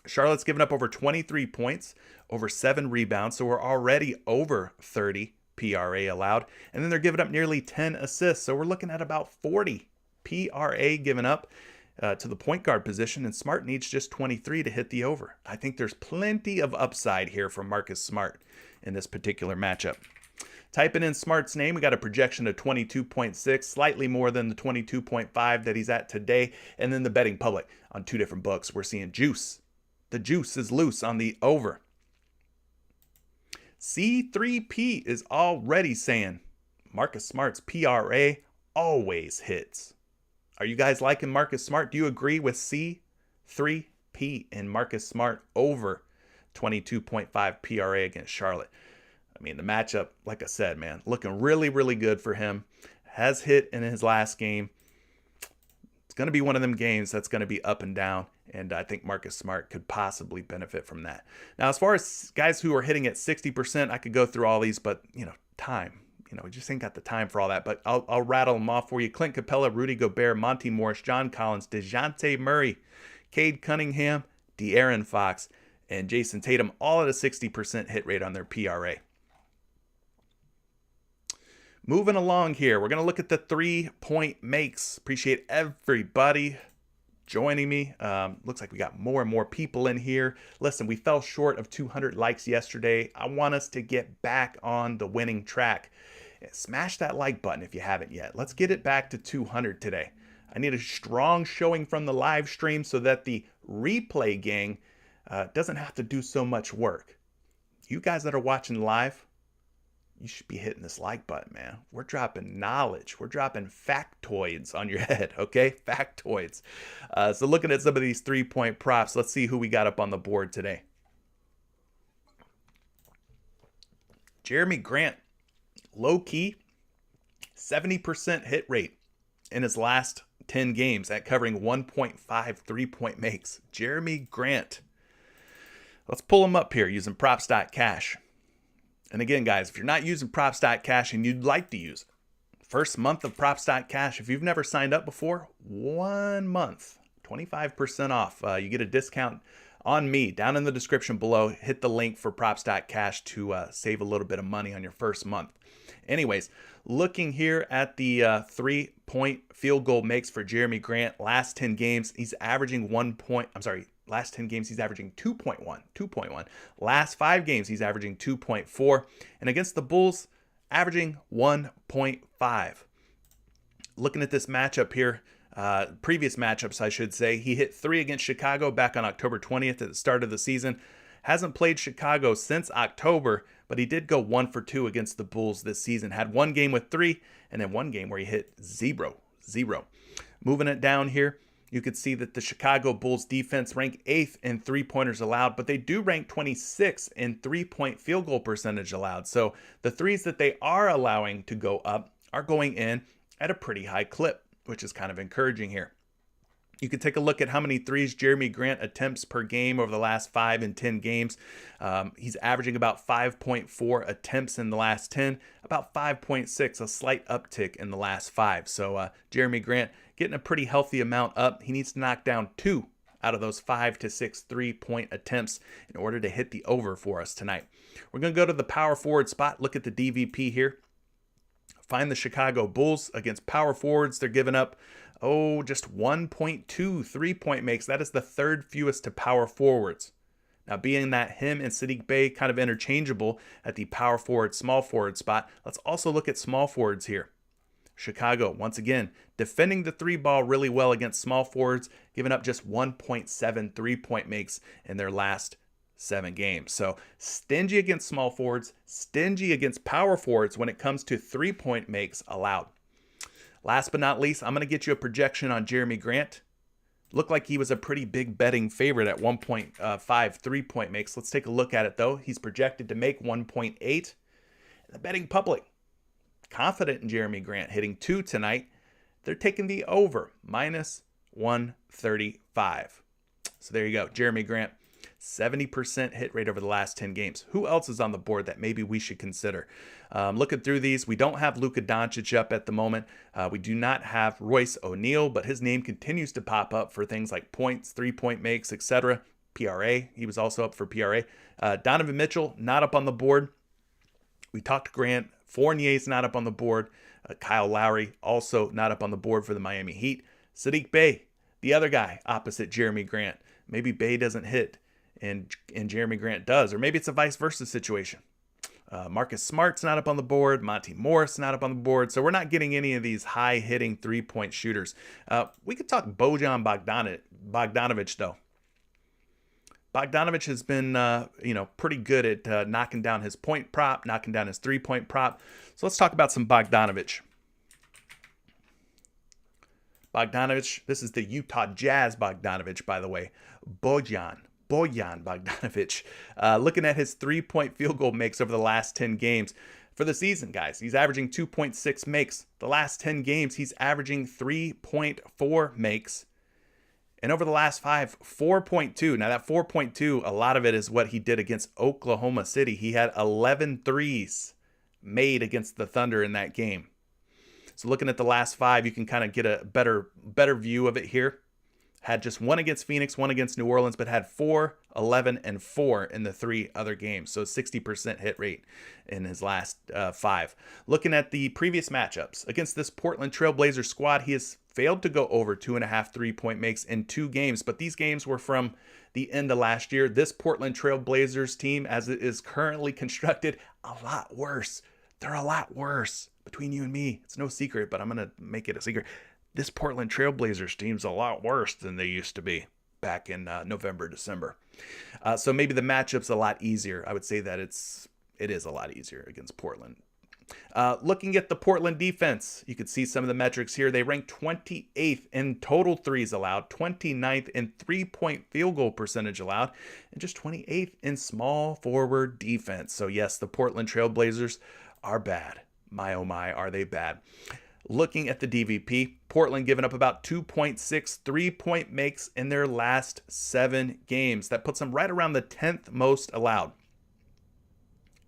Charlotte's given up over 23 points, over 7 rebounds, so we're already over 30 PRA allowed. And then they're giving up nearly 10 assists, so we're looking at about 40 PRA given up to the point guard position, and Smart needs just 23 to hit the over. I think there's plenty of upside here for Marcus Smart in this particular matchup. Typing in Smart's name, we got a projection of 22.6, slightly more than the 22.5 that he's at today. And then the betting public on 2 different books, we're seeing juice. The juice is loose on the over. C3P is already saying Marcus Smart's PRA always hits. Are you guys liking Marcus Smart? Do you agree with C3P and Marcus Smart over 22.5 PRA against Charlotte? I mean, the matchup, like I said, man, looking really, really good for him. Has hit in his last game. It's going to be one of them games that's going to be up and down, and I think Marcus Smart could possibly benefit from that. Now, as far as guys who are hitting at 60%, I could go through all these, but, time. We just ain't got the time for all that, but I'll rattle them off for you. Clint Capella, Rudy Gobert, Monty Morris, John Collins, DeJounte Murray, Cade Cunningham, De'Aaron Fox, and Jason Tatum, all at a 60% hit rate on their PRA. Moving along here, we're going to look at the 3-point makes. Appreciate everybody joining me. Looks like we got more and more people in here. Listen, we fell short of 200 likes yesterday. I want us to get back on the winning track. Smash that like button if you haven't yet. Let's get it back to 200 today. I need a strong showing from the live stream so that the replay gang doesn't have to do so much work. You guys that are watching live, you should be hitting this like button, man. We're dropping knowledge. We're dropping factoids on your head, okay? Factoids. So looking at some of these 3-point props, let's see who we got up on the board today. Jeremy Grant, low key, 70% hit rate in his last 10 games at covering 1.5 3-point makes. Jeremy Grant. Let's pull him up here using props.cash. And again, guys, if you're not using props.cash and you'd like to use it, first month of props.cash, if you've never signed up before, 1 month, 25% off. You get a discount on me down in the description below. Hit the link for props.cash to save a little bit of money on your first month. Anyways, looking here at the 3-point field goal makes for Jeremy Grant, last 10 games, he's averaging last 10 games, he's averaging 2.1. Last 5 games, he's averaging 2.4. And against the Bulls, averaging 1.5. Looking at this matchup here, previous matchups, I should say, he hit 3 against Chicago back on October 20th at the start of the season. Hasn't played Chicago since October, but he did go 1 for 2 against the Bulls this season. Had 1 game with 3, and then 1 game where he hit 0. Moving it down here, you could see that the Chicago Bulls defense ranked 8th in 3-pointers allowed, but they do rank 26th in 3-point field goal percentage allowed. So the threes that they are allowing to go up are going in at a pretty high clip, which is kind of encouraging here. You can take a look at how many threes Jeremy Grant attempts per game over the last 5 and 10 games. He's averaging about 5.4 attempts in the last 10, about 5.6, a slight uptick in the last 5. So Jeremy Grant getting a pretty healthy amount up. He needs to knock down 2 out of those 5 to 6 3-point attempts in order to hit the over for us tonight. We're going to go to the power forward spot, look at the DVP here. Find the Chicago Bulls against power forwards. They're giving up, just 1.2 3-point makes. That is the 3rd fewest to power forwards. Now, being that him and Saddiq Bey kind of interchangeable at the power forward, small forward spot, let's also look at small forwards here. Chicago, once again, defending the 3 ball really well against small forwards, giving up just 1.7 3-point makes in their last 7 games. So stingy against small forwards, stingy against power forwards when it comes to 3-point makes allowed. Last but not least, I'm going to get you a projection on Jeremy Grant. Looked like he was a pretty big betting favorite at 1.5 3-point makes. Let's take a look at it though. He's projected to make 1.8. The betting public, confident in Jeremy Grant hitting 2 tonight. They're taking the over, minus 135. So there you go, Jeremy Grant. 70% hit rate over the last 10 games. Who else is on the board that maybe we should consider? Looking through these, we don't have Luka Doncic up at the moment. We do not have Royce O'Neal, but his name continues to pop up for things like points, 3-point makes, etc. PRA, he was also up for PRA. Donovan Mitchell, not up on the board. We talked to Grant. Fournier's not up on the board. Kyle Lowry, also not up on the board for the Miami Heat. Saddiq Bey, the other guy opposite Jeremy Grant. Maybe Bey doesn't hit and Jeremy Grant does, or maybe it's a vice versa situation. Marcus Smart's not up on the board. Monty Morris not up on the board. So we're not getting any of these high-hitting 3-point shooters. We could talk Bojan Bogdanovic, though. Bogdanovic has been, pretty good at knocking down his point prop, knocking down his 3-point prop. So let's talk about some Bogdanovic. This is the Utah Jazz Bogdanovic, by the way. Bojan Bogdanovic. Looking at his 3-point field goal makes over the last 10 games. For the season, guys, he's averaging 2.6 makes. The last 10 games, he's averaging 3.4 makes. And over the last 5, 4.2. Now that 4.2, a lot of it is what he did against Oklahoma City. He had 11 threes made against the Thunder in that game. So looking at the last 5, you can kind of get a better view of it here. Had just one against Phoenix, one against New Orleans, but had 4, 11, and 4 in the 3 other games. So 60% hit rate in his last 5. Looking at the previous matchups against this Portland Trailblazers squad, he has failed to go over 2.5 3-point makes in 2 games, but these games were from the end of last year. This Portland Trailblazers team, as it is currently constructed, a lot worse. They're a lot worse. Between you and me, it's no secret, but I'm going to make it a secret. This Portland Trailblazers team's a lot worse than they used to be back in November, December. So maybe the matchup's a lot easier. I would say that it is a lot easier against Portland. Looking at the Portland defense, you can see some of the metrics here. They rank 28th in total threes allowed, 29th in 3-point field goal percentage allowed, and just 28th in small forward defense. So yes, the Portland Trailblazers are bad. My oh my, are they bad. Looking at the DVP, Portland giving up about 2.6 3-point makes in their last 7 games. That puts them right around the 10th most allowed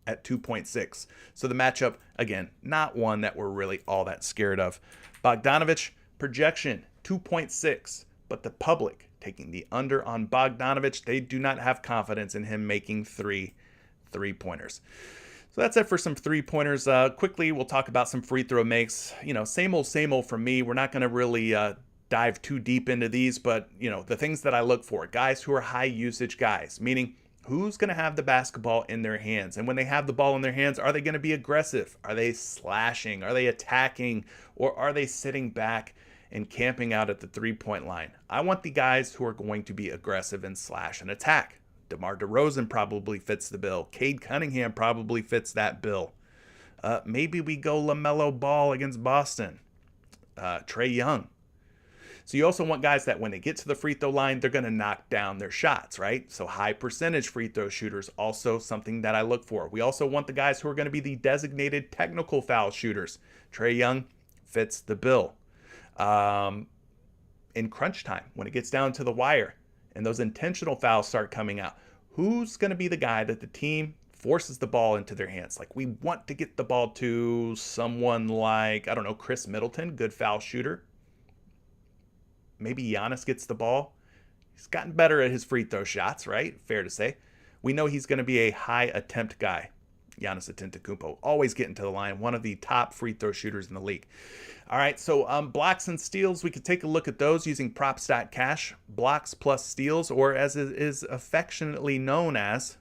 at 2.6. So the matchup, again, not one that we're really all that scared of. Bogdanovich, projection 2.6, but the public taking the under on Bogdanovich. They do not have confidence in him making 3 3-pointers. So that's it for some 3-pointers. Quickly, we'll talk about some free throw makes. Same old from me. We're not going to really dive too deep into these, but, the things that I look for. Guys who are high usage guys, meaning who's going to have the basketball in their hands? And when they have the ball in their hands, are they going to be aggressive? Are they slashing? Are they attacking? Or are they sitting back and camping out at the 3-point line? I want the guys who are going to be aggressive and slash and attack. DeMar DeRozan probably fits the bill. Cade Cunningham probably fits that bill. Maybe we go LaMelo Ball against Boston. Trae Young. So you also want guys that when they get to the free throw line, they're going to knock down their shots, right? So high percentage free throw shooters, also something that I look for. We also want the guys who are going to be the designated technical foul shooters. Trae Young fits the bill. In crunch time, when it gets down to the wire, and those intentional fouls start coming out, who's going to be the guy that the team forces the ball into their hands? Like, we want to get the ball to someone like, I don't know, Chris Middleton, good foul shooter. Maybe Giannis gets the ball. He's gotten better at his free throw shots, right? Fair to say. We know he's going to be a high attempt guy. Giannis Antetokounmpo, always getting to the line, one of the top free throw shooters in the league. All right, so blocks and steals, we could take a look at those using props.cash, blocks plus steals, or as it is affectionately known as,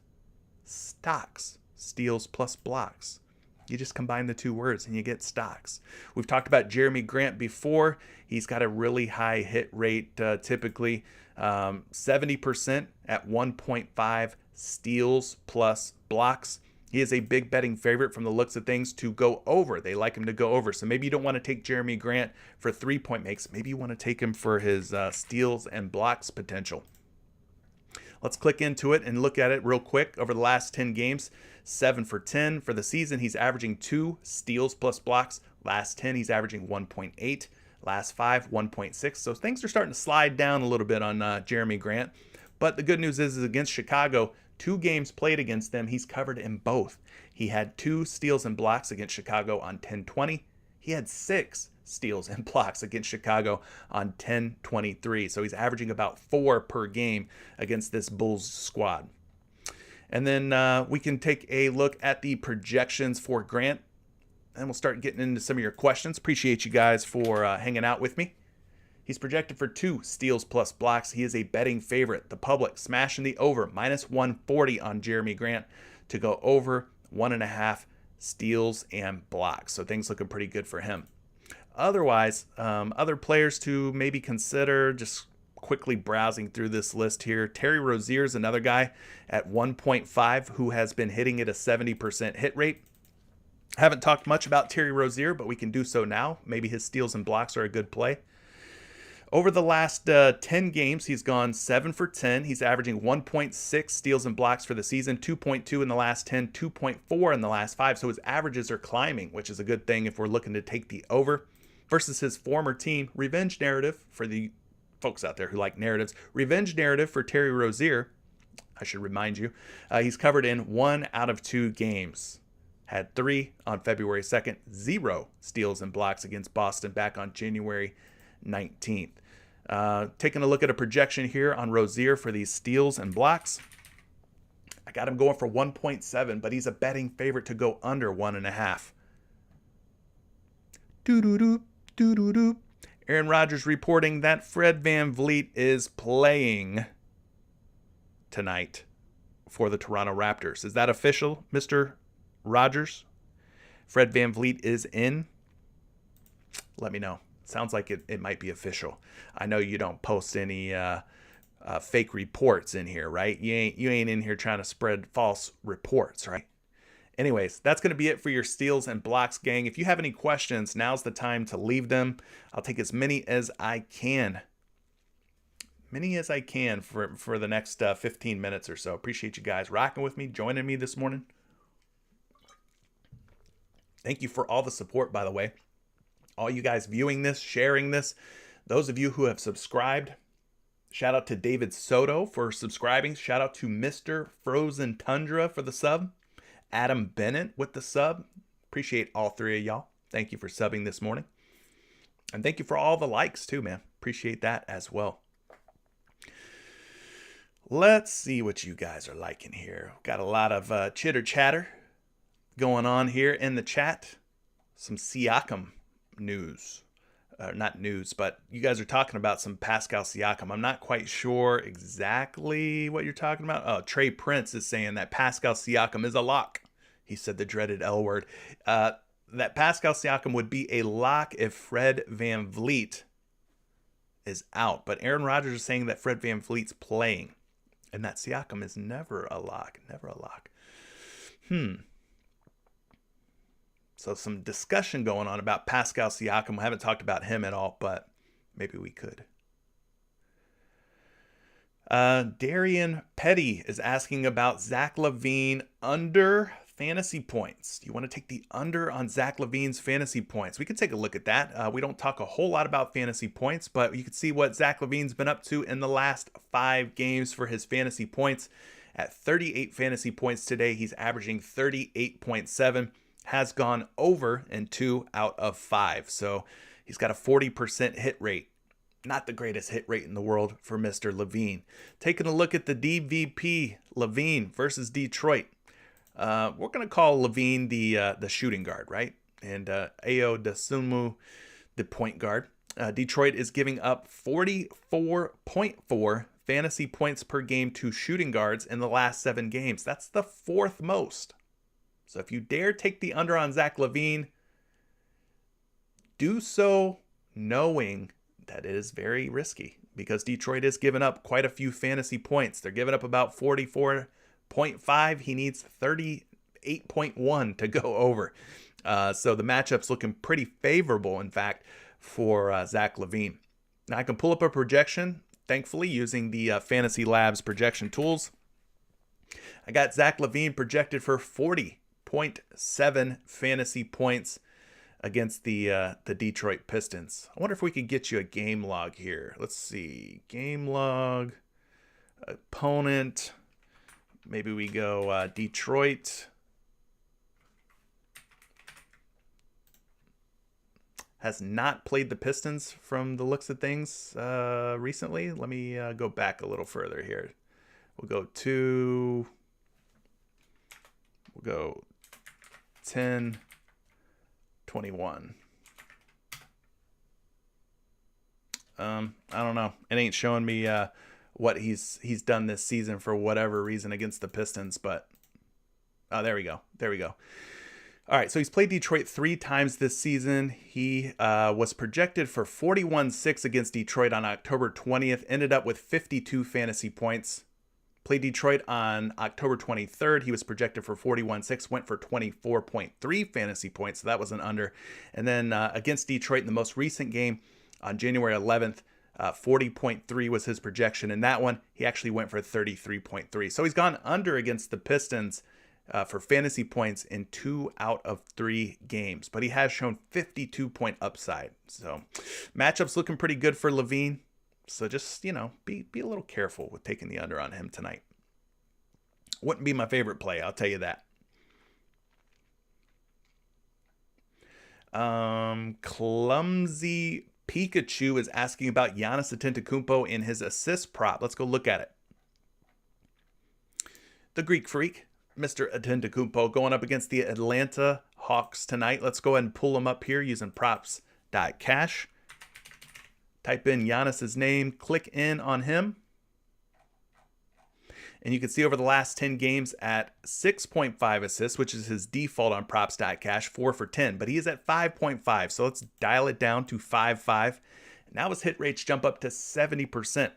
stocks, steals plus blocks. You just combine the 2 words and you get stocks. We've talked about Jeremy Grant before. He's got a really high hit rate, typically 70% at 1.5 steals plus blocks. He is a big betting favorite from the looks of things to go over. They like him to go over. So maybe you don't want to take Jeremy Grant for 3-point makes. Maybe you want to take him for his steals and blocks potential. Let's click into it and look at it real quick. Over the last 10 games, 7 for 10. For the season, he's averaging 2 steals plus blocks. Last 10, he's averaging 1.8. Last 5, 1.6. So things are starting to slide down a little bit on Jeremy Grant. But the good news is against Chicago, 2 games played against them, he's covered in both. He had 2 steals and blocks against Chicago on 10-20. He had 6 steals and blocks against Chicago on 10-23. So he's averaging about 4 per game against this Bulls squad. And then we can take a look at the projections for Grant. And we'll start getting into some of your questions. Appreciate you guys for hanging out with me. He's projected for 2 steals plus blocks. He is a betting favorite. The public smashing the over, minus 140 on Jeremy Grant to go over 1.5 steals and blocks. So things looking pretty good for him. Otherwise, other players to maybe consider, just quickly browsing through this list here. Terry Rozier is another guy at 1.5 who has been hitting at a 70% hit rate. Haven't talked much about Terry Rozier, but we can do so now. Maybe his steals and blocks are a good play. Over the last 10 games, he's gone 7 for 10. He's averaging 1.6 steals and blocks for the season, 2.2 in the last 10, 2.4 in the last 5. So his averages are climbing, which is a good thing if we're looking to take the over. Versus his former team, revenge narrative for the folks out there who like narratives. Revenge narrative for Terry Rozier, I should remind you, he's covered in 1 out of 2 games. Had 3 on February 2nd, 0 steals and blocks against Boston back on January 19th. Taking a look at a projection here on Rozier for these steals and blocks. I got him going for 1.7, but he's a betting favorite to go under 1.5. Doo-doo-doo, doo-doo-doo. Aaron Rodgers reporting that Fred VanVleet is playing tonight for the Toronto Raptors. Is that official, Mr. Rodgers? Fred VanVleet is in? Let me know. Sounds like it might be official. I know you don't post any fake reports in here, right? You ain't in here trying to spread false reports, right? Anyways, that's going to be it for your steals and blocks, gang. If you have any questions, now's the time to leave them. I'll take as many as I can. Many as I can for the next 15 minutes or so. Appreciate you guys rocking with me, joining me this morning. Thank you for all the support, by the way. All you guys viewing this, sharing this. Those of you who have subscribed. Shout out to David Soto for subscribing. Shout out to Mr. Frozen Tundra for the sub. Adam Bennett with the sub. Appreciate all three of y'all. Thank you for subbing this morning. And thank you for all the likes too, man. Appreciate that as well. Let's see what you guys are liking here. Got a lot of chitter chatter going on here in the chat. Some Siakam news. Not news, but you guys are talking about some Pascal Siakam. I'm not quite sure exactly what you're talking about. Oh, Trey Prince is saying that Pascal Siakam is a lock. He said the dreaded L word. That Pascal Siakam would be a lock if Fred VanVleet is out. But Aaron Rodgers is saying that Fred VanVleet's playing. And that Siakam is never a lock. Never a lock. So some discussion going on about Pascal Siakam. We haven't talked about him at all, but maybe we could. Darian Petty is asking about Zach LaVine under fantasy points. Do you want to take the under on Zach LaVine's fantasy points? We could take a look at that. We don't talk a whole lot about fantasy points, but you can see what Zach LaVine's been up to in the last 5 games for his fantasy points. At 38 fantasy points today, he's averaging 38.7. Has gone over in 2 out of 5. So he's got a 40% hit rate. Not the greatest hit rate in the world for Mr. LaVine. Taking a look at the DVP, LaVine versus Detroit. We're going to call LaVine the shooting guard, right? And Ayo Dosunmu the point guard. Detroit is giving up 44.4 fantasy points per game to shooting guards in the last 7 games. That's the 4th most. So if you dare take the under on Zach LaVine, do so knowing that it is very risky because Detroit has given up quite a few fantasy points. They're giving up about 44.5. He needs 38.1 to go over. So the matchup's looking pretty favorable, in fact, for Zach LaVine. Now I can pull up a projection, thankfully, using the Fantasy Labs projection tools. I got Zach LaVine projected for 40.7 fantasy points against the Detroit Pistons. I wonder if we could get you a game log here. Let's see. Game log. Opponent. Maybe we go Detroit. Has not played the Pistons from the looks of things recently. Let me go back a little further here. We'll go 10, 21. I don't know. It ain't showing me what he's done this season for whatever reason against the Pistons, but there we go. All right, so he's played Detroit 3 times this season. He was projected for 41.6 against Detroit on October 20th, ended up with 52 fantasy points. Played Detroit on October 23rd. He was projected for 41.6, went for 24.3 fantasy points, so that was an under. And then against Detroit in the most recent game on January 11th, 40.3 was his projection. In that one, he actually went for 33.3. So he's gone under against the Pistons for fantasy points in 2 out of 3 games. But he has shown 52-point upside. So matchup's looking pretty good for LaVine. So just, be a little careful with taking the under on him tonight. Wouldn't be my favorite play, I'll tell you that. Clumsy Pikachu is asking about Giannis Antetokounmpo in his assist prop. Let's go look at it. The Greek Freak, Mr. Antetokounmpo, going up against the Atlanta Hawks tonight. Let's go ahead and pull him up here using props.cash. Type in Giannis's name, click in on him. And you can see over the last 10 games at 6.5 assists, which is his default on props.cash, 4 for 10. But he is at 5.5, so let's dial it down to 5.5. Now his hit rates jump up to 70%.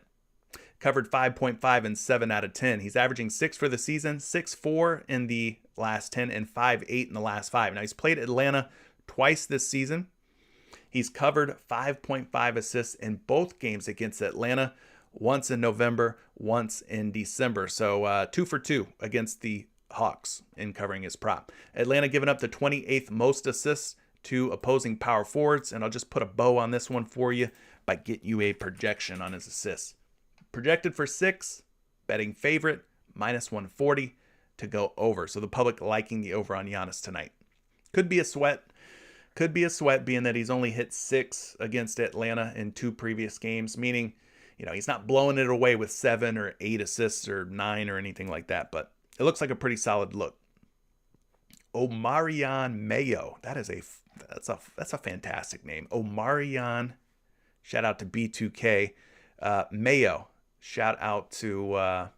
Covered 5.5 and 7 out of 10. He's averaging 6 for the season, 6.4 in the last 10, and 5.8 in the last 5. Now he's played Atlanta twice this season. He's covered 5.5 assists in both games against Atlanta. Once in November, once in December. So 2 for 2 against the Hawks in covering his prop. Atlanta giving up the 28th most assists to opposing power forwards. And I'll just put a bow on this one for you by getting you a projection on his assists. Projected for 6, betting favorite, minus 140 to go over. So the public liking the over on Giannis tonight. Could be a sweat. Could be a sweat being that he's only hit 6 against Atlanta in 2 previous games, meaning he's not blowing it away with 7 or 8 assists or 9 or anything like that, but it looks like a pretty solid look. Omarion Mayo. That's a fantastic name. Omarion. Shout out to B2K. Mayo. Shout out to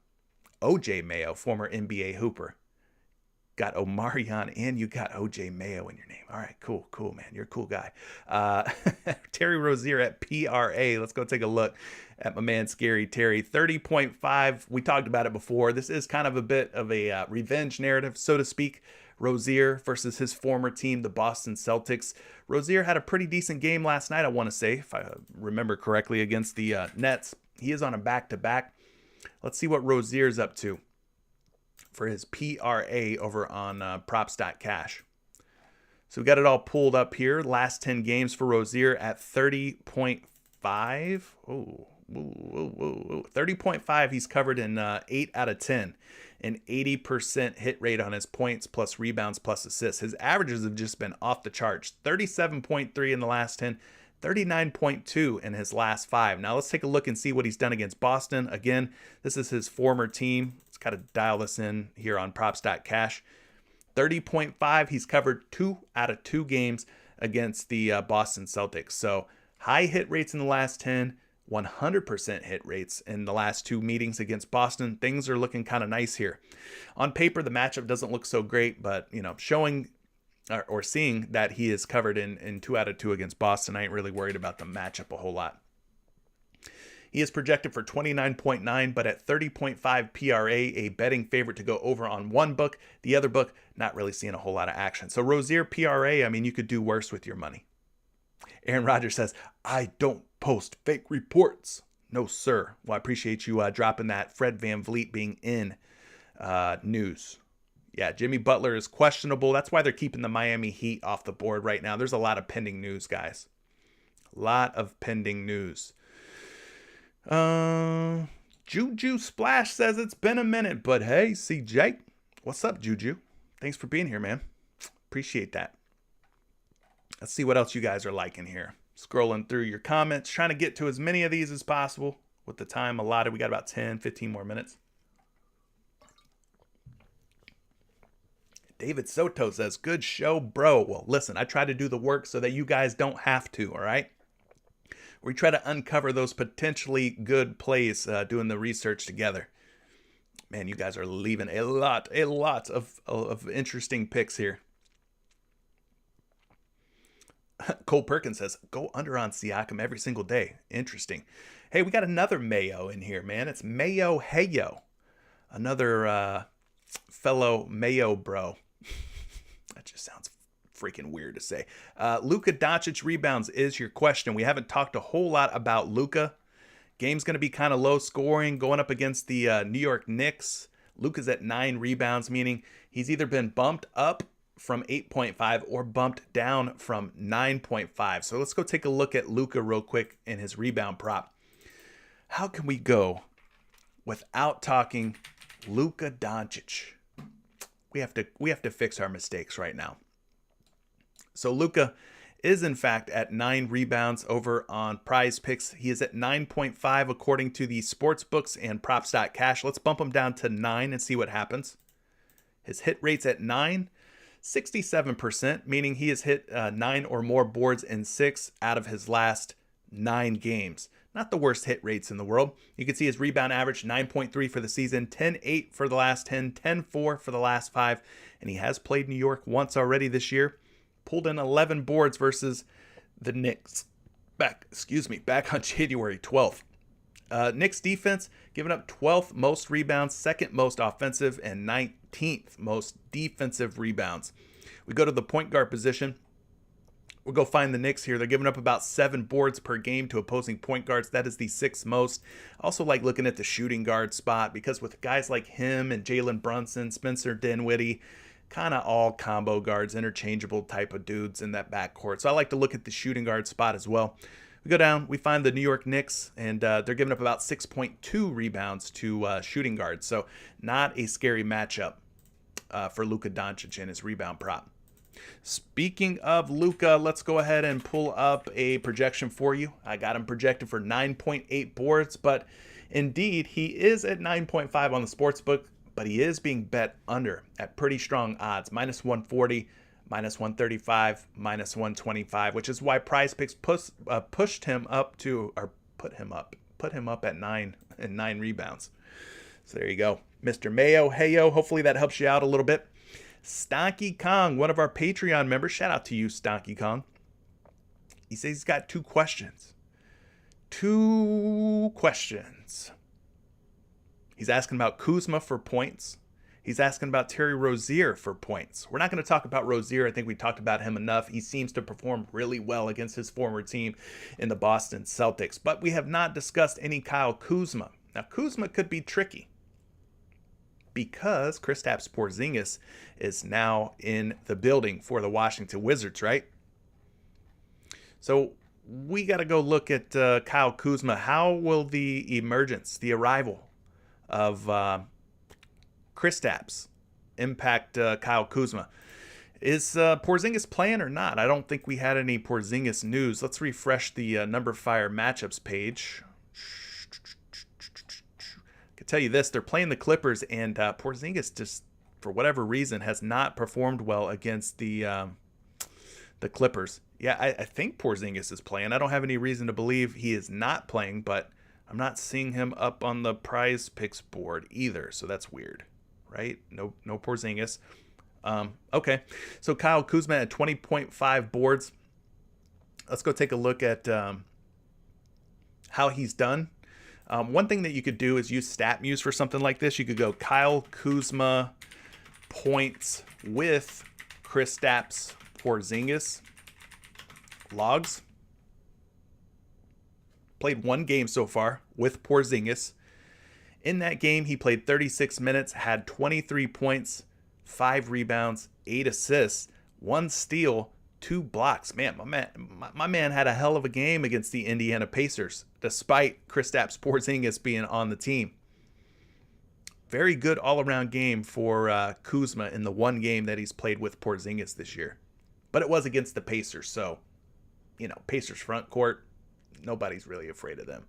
OJ Mayo, former NBA hooper. Got Omarion and you got OJ Mayo in your name. All right, cool, man. You're a cool guy. Terry Rozier at PRA. Let's go take a look at my man Scary Terry. 30.5. We talked about it before. This is kind of a bit of a revenge narrative, so to speak. Rozier versus his former team, the Boston Celtics. Rozier had a pretty decent game last night, I want to say, if I remember correctly, against the Nets. He is on a back-to-back. Let's see what Rozier's up to for his PRA over on props.cash. So we got it all pulled up here. Last 10 games for Rozier at 30.5. Oh, 30.5. He's covered in 8 out of 10. An 80% hit rate on his points plus rebounds plus assists. His averages have just been off the charts. 37.3 in the last 10. 39.2 in his last 5. Now let's take a look and see what he's done against Boston. Again, this is his former team. Let's kind of dial this in here on props.cash. 30.5. He's covered 2 out of 2 games against the Boston Celtics. So high hit rates in the last 10, 100% hit rates in the last 2 meetings against Boston. Things are looking kind of nice here. On paper, the matchup doesn't look so great, but showing or seeing that he is covered in 2 out of 2 against Boston, I ain't really worried about the matchup a whole lot. He is projected for 29.9, but at 30.5 PRA, a betting favorite to go over on one book. The other book, not really seeing a whole lot of action. So Rozier PRA, you could do worse with your money. Aaron Rodgers says, I don't post fake reports. No, sir. Well, I appreciate you dropping that Fred VanVleet being in news. Yeah, Jimmy Butler is questionable. That's why they're keeping the Miami Heat off the board right now. There's a lot of pending news, guys. A lot of pending news. Juju Splash says it's been a minute, but hey, CJ, what's up, Juju? Thanks for being here, man. Appreciate that. Let's see what else you guys are liking here. Scrolling through your comments, trying to get to as many of these as possible with the time allotted. We got about 10, 15 more minutes. David Soto says, good show, bro. Well, listen, I try to do the work so that you guys don't have to, all right? We try to uncover those potentially good plays doing the research together. Man, you guys are leaving a lot of interesting picks here. Cole Perkins says, go under on Siakam every single day. Interesting. Hey, we got another Mayo in here, man. It's Mayo Heyo. Another fellow Mayo bro. That just sounds freaking weird to say. Luka Doncic rebounds is your question. We haven't talked a whole lot about Luka. Game's going to be kind of low scoring, going up against the New York Knicks. Luka's at 9 rebounds, meaning he's either been bumped up from 8.5 or bumped down from 9.5. So let's go take a look at Luka real quick in his rebound prop. How can we go without talking Luka Doncic? We have to fix our mistakes right now. So Luka is in fact at 9 rebounds over on PrizePicks. He is at 9.5 according to the sports books and props.cash. Let's bump him down to 9 and see what happens. His hit rate's at 9, 67%, meaning he has hit 9 or more boards in 6 out of his last 9 games. Not the worst hit rates in the world. You can see his rebound average, 9.3 for the season, 10.8 for the last 10, 10.4 for the last 5, and he has played New York once already this year. Pulled in 11 boards versus the Knicks back on January 12th. Knicks defense giving up 12th most rebounds, second most offensive, and 19th most defensive rebounds. We go to the point guard position. We'll go find the Knicks here. They're giving up about 7 boards per game to opposing point guards. That is the 6th most. Also like looking at the shooting guard spot because with guys like him and Jalen Brunson, Spencer Dinwiddie, kind of all combo guards, interchangeable type of dudes in that backcourt. So I like to look at the shooting guard spot as well. We go down, we find the New York Knicks, and they're giving up about 6.2 rebounds to shooting guards. So not a scary matchup for Luka Doncic and his rebound prop. Speaking of Luka, let's go ahead and pull up a projection for you. I got him projected for 9.8 boards, but indeed he is at 9.5 on the sportsbook, but he is being bet under at pretty strong odds, minus 140, minus 135, minus 125, which is why PrizePicks pushed him up to, or put him up at 9 and 9 rebounds. So there you go, Mr. Mayo. Heyo, hopefully that helps you out a little bit. Stonky Kong, one of our Patreon members, shout out to you, Stonky Kong. He says he's got 2 questions. 2 questions. He's asking about Kuzma for points. He's asking about Terry Rozier for points. We're not going to talk about Rozier. I think we talked about him enough. He seems to perform really well against his former team in the Boston Celtics. But we have not discussed any Kyle Kuzma. Now, Kuzma could be tricky because Kristaps Porzingis is now in the building for the Washington Wizards, right? So we got to go look at Kyle Kuzma. How will the emergence, the arrival of Kristaps impact Kyle Kuzma? Is Porzingis playing or not? I don't think we had any Porzingis news. Let's refresh the Number Fire matchups page. I can tell you this, they're playing the Clippers, and Porzingis just, for whatever reason, has not performed well against the Clippers. Yeah, I think Porzingis is playing. I don't have any reason to believe he is not playing, but I'm not seeing him up on the PrizePicks board either, so that's weird, right? No Porzingis. Okay, so Kyle Kuzma at 20.5 boards. Let's go take a look at how he's done. One thing that you could do is use StatMuse for something like this. You could go Kyle Kuzma points with Kristaps Porzingis logs. Played 1 game so far with Porzingis. In that game, he played 36 minutes, had 23 points, 5 rebounds, 8 assists, 1 steal, 2 blocks. Man, my man had a hell of a game against the Indiana Pacers, despite Kristaps Porzingis being on the team. Very good all-around game for Kuzma in the 1 game that he's played with Porzingis this year. But it was against the Pacers, so, Pacers front court, nobody's really afraid of them.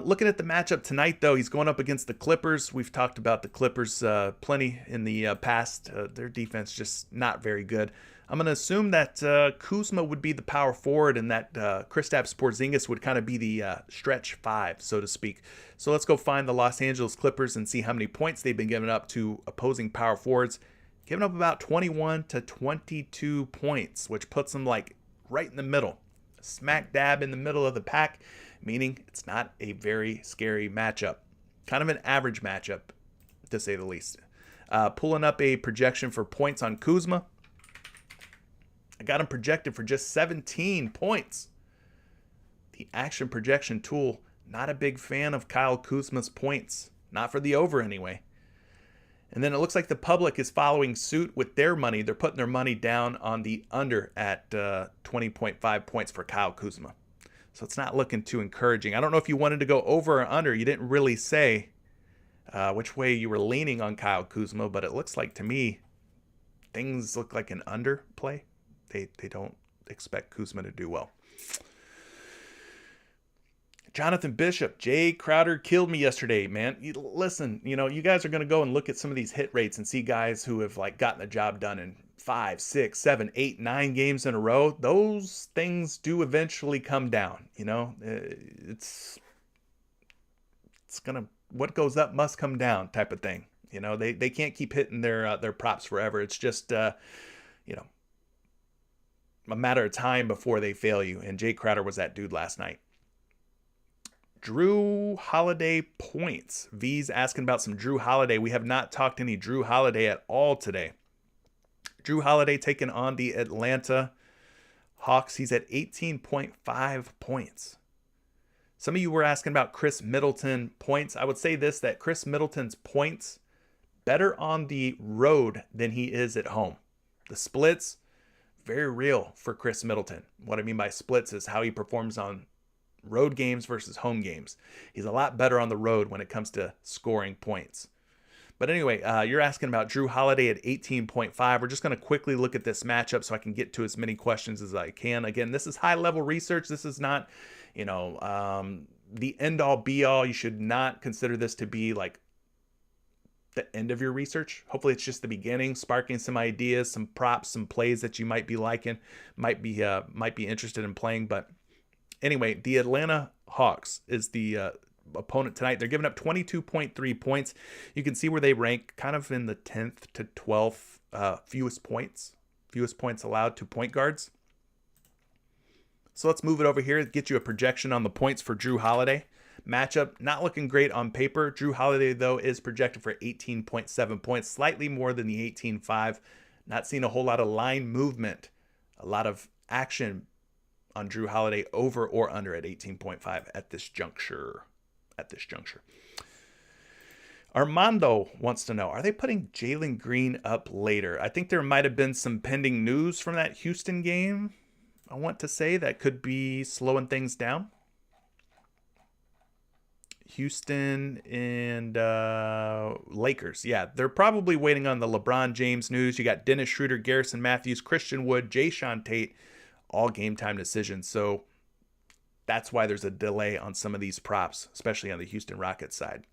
Looking at the matchup tonight, though, he's going up against the Clippers. We've talked about the Clippers plenty in the past. Their defense just not very good. I'm going to assume that Kuzma would be the power forward and that Kristaps Porzingis would kind of be the stretch 5, so to speak. So let's go find the Los Angeles Clippers and see how many points they've been giving up to opposing power forwards. Giving up about 21 to 22 points, which puts them like right in the middle. Smack dab in the middle of the pack, meaning it's not a very scary matchup. Kind of an average matchup, to say the least. Pulling up a projection for points on Kuzma. I got him projected for just 17 points. The action projection tool, not a big fan of Kyle Kuzma's points. Not for the over anyway. And then it looks like the public is following suit with their money. They're putting their money down on the under at 20.5 points for Kyle Kuzma. So it's not looking too encouraging. I don't know if you wanted to go over or under. You didn't really say which way you were leaning on Kyle Kuzma, but it looks like to me things look like an under play. They expect Kuzma to do well. Jonathan Bishop, Jay Crowder killed me yesterday, man. Listen, you guys are going to go and look at some of these hit rates and see guys who have like gotten the job done in 5, 6, 7, 8, 9 games in a row. Those things do eventually come down. It's gonna, what goes up must come down type of thing. They can't keep hitting their props forever. It's just a matter of time before they fail you. And Jay Crowder was that dude last night. Drew Holiday points. V's asking about some Drew Holiday. We have not talked any Drew Holiday at all today. Drew Holiday taking on the Atlanta Hawks. He's at 18.5 points. Some of you were asking about Chris Middleton points. I would say this, that Chris Middleton's points better on the road than he is at home. The splits, very real for Chris Middleton. What I mean by splits is how he performs on road games versus home games. He's a lot better on the road when it comes to scoring points. But anyway, you're asking about Drew Holiday at 18.5. We're just going to quickly look at this matchup so I can get to as many questions as I can. Again, this is high-level research. This is not, the end-all, be-all. You should not consider this to be like the end of your research. Hopefully it's just the beginning, sparking some ideas, some props, some plays that you might be liking, might be interested in playing. But anyway, the Atlanta Hawks is the opponent tonight. They're giving up 22.3 points. You can see where they rank kind of in the 10th to 12th fewest points allowed to point guards. So let's move it over here, get you a projection on the points for Drew Holiday. Matchup not looking great on paper. Drew Holiday, though, is projected for 18.7 points, slightly more than the 18.5. Not seeing a whole lot of line movement, a lot of action on Drew Holiday over or under at 18.5 at this juncture. Armando wants to know, are they putting Jalen Green up later? I think there might have been some pending news from that Houston game. I want to say that could be slowing things down. Houston and Lakers. Yeah, they're probably waiting on the LeBron James news. You got Dennis Schroeder, Garrison Matthews, Christian Wood, Jayshawn Tate, all game time decisions. So that's why there's a delay on some of these props, especially on the Houston Rockets side.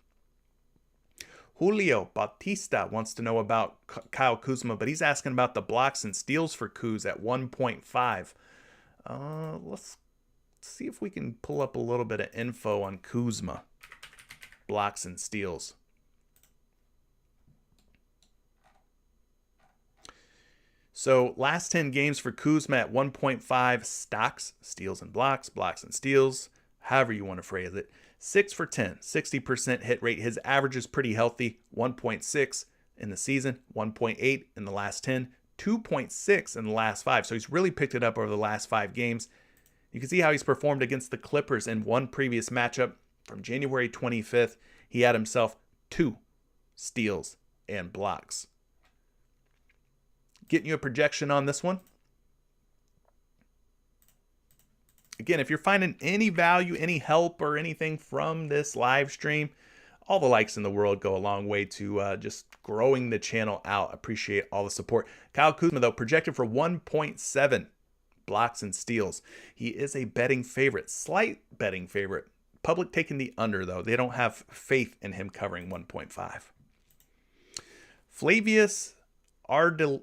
Julio Bautista wants to know about Kyle Kuzma, but he's asking about the blocks and steals for Kuz at 1.5. Let's see if we can pull up a little bit of info on Kuzma. Blocks and steals. So last 10 games for Kuzma at 1.5 stocks, steals and blocks and steals, however you want to phrase it. 6 for 10, 60% hit rate. His average is pretty healthy. 1.6 in the season, 1.8 in the last 10, 2.6 in the last 5. So he's really picked it up over the last 5 games. You can see how he's performed against the Clippers in one previous matchup. From January 25th, he had himself 2 steals and blocks. Getting you a projection on this one. Again, if you're finding any value, any help, or anything from this live stream, all the likes in the world go a long way to just growing the channel out. Appreciate all the support. Kyle Kuzma, though, projected for 1.7 blocks and steals. He is a betting favorite, slight betting favorite. Public taking the under, though. They don't have faith in him covering 1.5. Flavius Ardeline.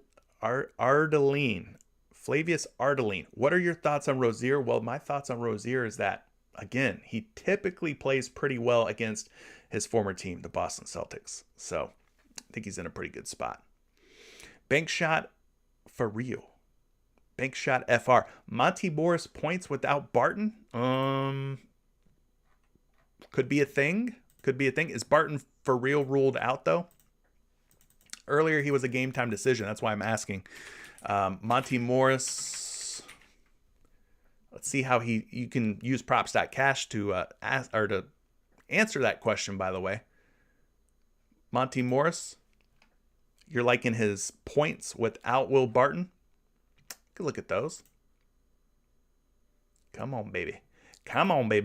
Flavius Ardeline. What are your thoughts on Rozier? Well, my thoughts on Rozier is that, again, he typically plays pretty well against his former team, the Boston Celtics. So I think he's in a pretty good spot. Bank shot for real. Bank shot FR. Monty Morris points without Barton. Could be a thing. Is Barton for real ruled out, though? Earlier, he was a game time decision. That's why I'm asking. Monty Morris. Let's see how you can use props.cash to answer that question, by the way. Monty Morris, you're liking his points without Will Barton? Good look at those. Come on, baby.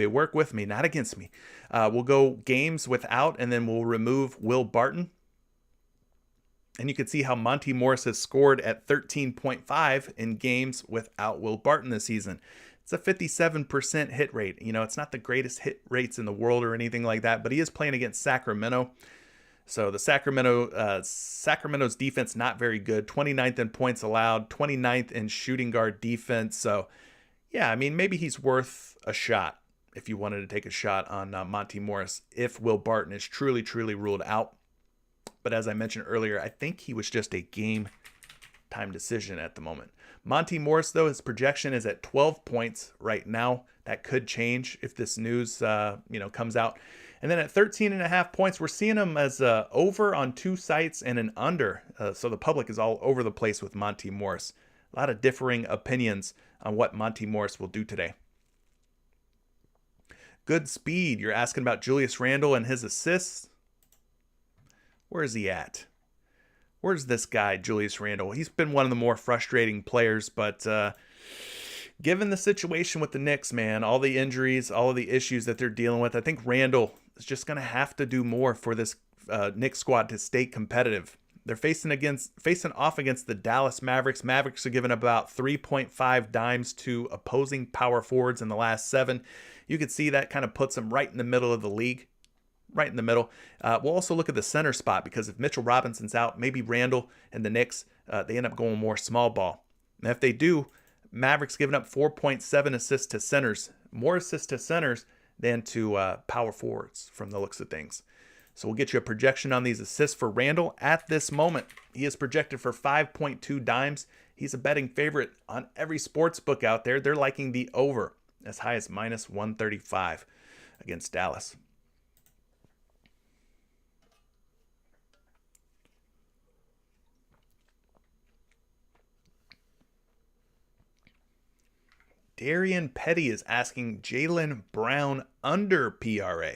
Work with me, not against me. We'll go games without, and then we'll remove Will Barton. And you can see how Monty Morris has scored at 13.5 in games without Will Barton this season. It's a 57% hit rate. It's not the greatest hit rates in the world or anything like that, but he is playing against Sacramento. So the Sacramento's defense not very good. 29th in points allowed, 29th in shooting guard defense. So yeah, maybe he's worth a shot if you wanted to take a shot on Monty Morris if Will Barton is truly ruled out. But as I mentioned earlier, I think he was just a game time decision at the moment. Monty Morris, though, his projection is at 12 points right now. That could change if this news comes out. And then at 13.5 points, we're seeing him as over on 2 sites and an under. So the public is all over the place with Monty Morris. A lot of differing opinions on what Monty Morris will do today. Good speed. You're asking about Julius Randle and his assists. Where is he at? Where's this guy, Julius Randle? He's been one of the more frustrating players, but given the situation with the Knicks, man, all the injuries, all of the issues that they're dealing with, I think Randle is just going to have to do more for this Knicks squad to stay competitive. They're facing off against the Dallas Mavericks. Mavericks are giving about 3.5 dimes to opposing power forwards in the last 7. You can see that kind of puts them right in the middle of the league. Right in the middle. We'll also look at the center spot because if Mitchell Robinson's out, maybe Randle and the Knicks, they end up going more small ball. And if they do, Mavericks giving up 4.7 assists to centers, more assists to centers than to power forwards from the looks of things. So we'll get you a projection on these assists for Randle. At this moment, he is projected for 5.2 dimes. He's a betting favorite on every sports book out there. They're liking the over as high as minus 135 against Dallas. Darian Petty is asking Jaylen Brown under PRA.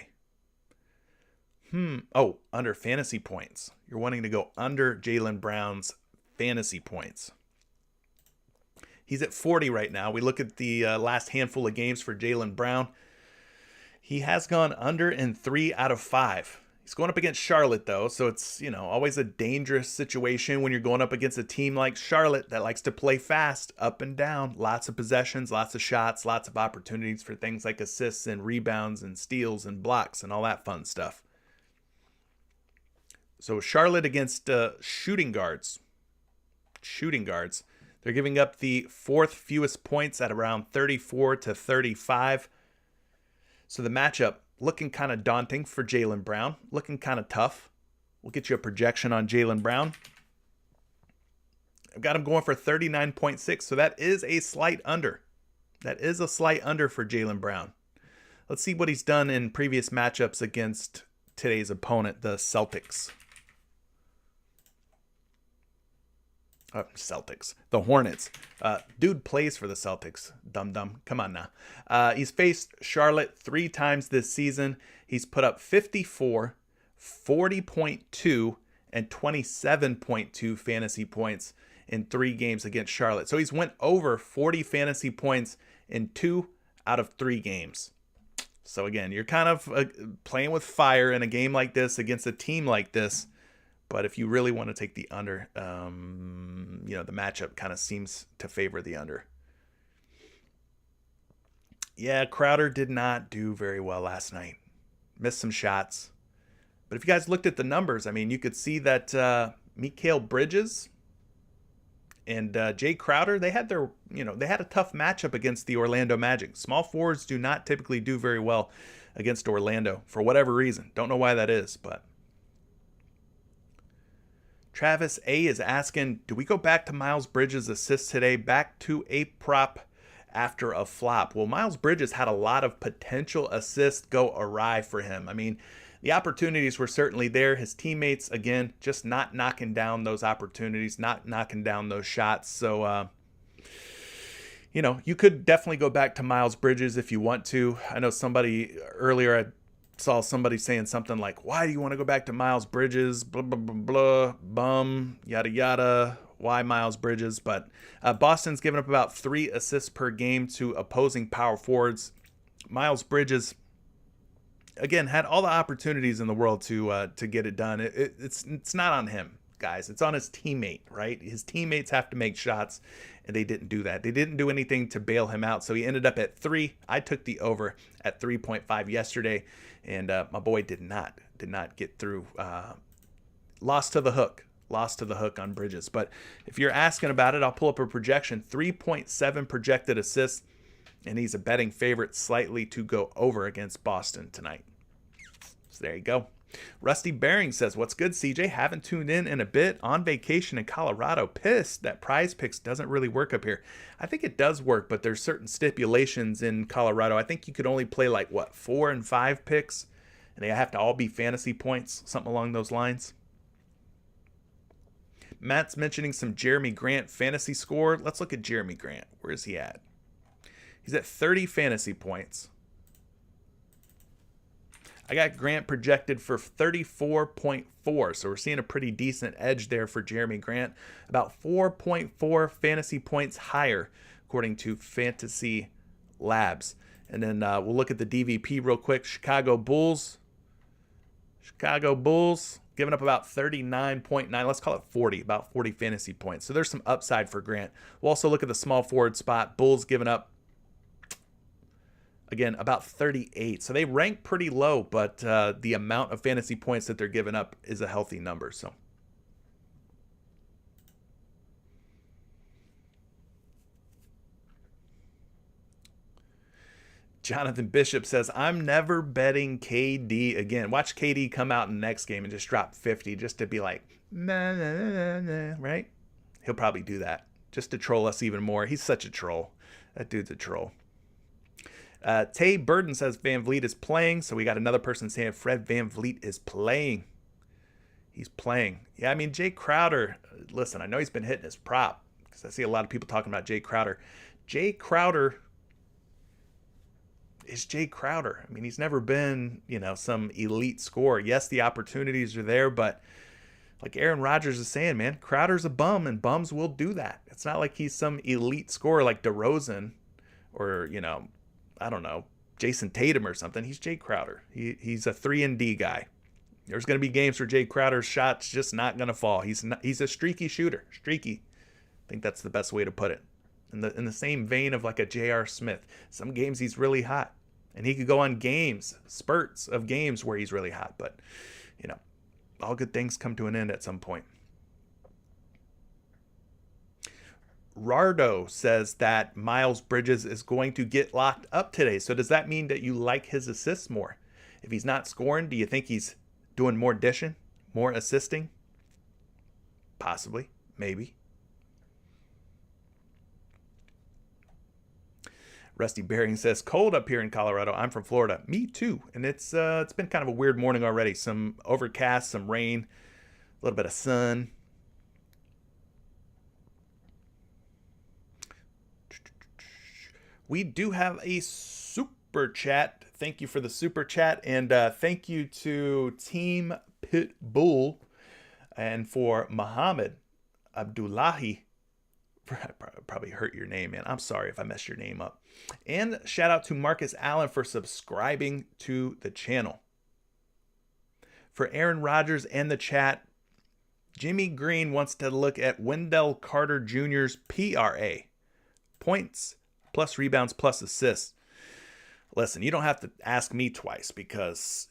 Under fantasy points. You're wanting to go under Jaylen Brown's fantasy points. He's at 40 right now. We look at the last handful of games for Jaylen Brown. He has gone under in 3 out of 5. He's going up against Charlotte, though, so it's, always a dangerous situation when you're going up against a team like Charlotte that likes to play fast, up and down, lots of possessions, lots of shots, lots of opportunities for things like assists and rebounds and steals and blocks and all that fun stuff. So Charlotte against shooting guards. They're giving up the 4th fewest points at around 34 to 35. So the matchup looking kind of daunting for Jaylen Brown, looking kind of tough. We'll get you a projection on Jaylen Brown. I've got him going for 39.6, so that is a slight under. That is a slight under for Jaylen Brown. Let's see what he's done in previous matchups against today's opponent, the Celtics. The Hornets. Dude plays for the Celtics. Dum-dum. Come on now. He's faced Charlotte 3 times this season. He's put up 54, 40.2, and 27.2 fantasy points in 3 games against Charlotte. So he's went over 40 fantasy points in 2 out of 3 games. So again, you're kind of playing with fire in a game like this against a team like this. But if you really want to take the under, the matchup kind of seems to favor the under. Yeah, Crowder did not do very well last night. Missed some shots. But if you guys looked at the numbers, you could see that Mikal Bridges and Jay Crowder, they had a tough matchup against the Orlando Magic. Small forwards do not typically do very well against Orlando for whatever reason. Don't know why that is, but Travis A is asking, do we go back to Miles Bridges' assist today, back to a prop after a flop? Well, Miles Bridges had a lot of potential assists go awry for him. The opportunities were certainly there. His teammates, again, just not knocking down those opportunities, not knocking down those shots. So, you could definitely go back to Miles Bridges if you want to. I know somebody earlier, I saw somebody saying something like, why do you want to go back to Miles Bridges? Blah, blah, blah, blah, bum, yada, yada. Why Miles Bridges? But Boston's given up about 3 assists per game to opposing power forwards. Miles Bridges, again, had all the opportunities in the world to get it done. It's not on him. guys. It's on his teammate, right? His teammates have to make shots, and they didn't do that. They didn't do anything to bail him out, so he ended up at 3. I took the over at 3.5 yesterday, and my boy did not get through. Lost to the hook on Bridges. But if you're asking about it, I'll pull up a projection. 3.7 projected assists, and he's a betting favorite slightly to go over against Boston tonight. So there you go. Rusty Bearing says, what's good, CJ? Haven't tuned in a bit. On vacation in Colorado. Pissed that PrizePicks doesn't really work up here. I think it does work, but there's certain stipulations in Colorado. I think you could only play 4 and 5 picks, and they have to all be fantasy points, something along those lines. Matt's mentioning some Jeremy Grant fantasy score. Let's look at Jeremy Grant. Where is he at? He's at 30 fantasy points. I got Grant projected for 34.4, so we're seeing a pretty decent edge there for Jeremy Grant. About 4.4 fantasy points higher, according to Fantasy Labs. And then we'll look at the DVP real quick. Chicago Bulls giving up about 39.9, let's call it 40, about 40 fantasy points. So there's some upside for Grant. We'll also look at the small forward spot. Bulls giving up, again, about 38. So they rank pretty low, but the amount of fantasy points that they're giving up is a healthy number. So Jonathan Bishop says, I'm never betting KD again. Watch KD come out in the next game and just drop 50 just to be like, nah, nah, nah, nah, right? He'll probably do that just to troll us even more. He's such a troll. That dude's a troll. Tay Burden says Van Vliet is playing. So we got another person saying Fred Van Vliet is playing. He's playing. Yeah, I mean, Jay Crowder, listen, I know he's been hitting his prop because I see a lot of people talking about Jay Crowder. Jay Crowder is Jay Crowder. I mean, he's never been, some elite scorer. Yes, the opportunities are there, but like Aaron Rodgers is saying, man, Crowder's a bum, and bums will do that. It's not like he's some elite scorer like DeRozan or, I don't know, Jason Tatum or something. He's Jay Crowder. He's a 3-and-D guy. There's going to be games where Jay Crowder's shot's just not going to fall. He's a streaky shooter. Streaky. I think that's the best way to put it. In the same vein of like a J.R. Smith. Some games he's really hot. And he could go on spurts of games where he's really hot. But, all good things come to an end at some point. Rardo says that Miles Bridges is going to get locked up today. So does that mean that you like his assists more? If he's not scoring, do you think he's doing more dishing, more assisting? Possibly. Maybe. Rusty Bearing says, cold up here in Colorado. I'm from Florida. Me too. And it's been kind of a weird morning already. Some overcast, some rain, a little bit of sun. We do have a super chat. Thank you for the super chat. And thank you to Team Pitbull and for Muhammad Abdullahi. I probably hurt your name, man. I'm sorry if I messed your name up. And shout out to Marcus Allen for subscribing to the channel. For Aaron Rodgers and the chat, Jimmy Green wants to look at Wendell Carter Jr.'s PRA. Points plus rebounds plus assists. Listen, you don't have to ask me twice because,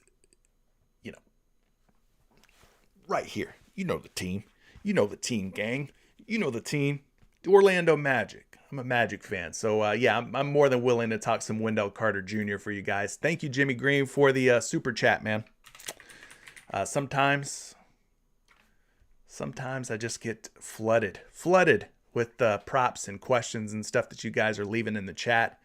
right here. You know the team. You know the team, gang. You know the team. The Orlando Magic. I'm a Magic fan. So, yeah, I'm more than willing to talk some Wendell Carter Jr. for you guys. Thank you, Jimmy Green, for the super chat, man. Sometimes I just get flooded with props and questions and stuff that you guys are leaving in the chat.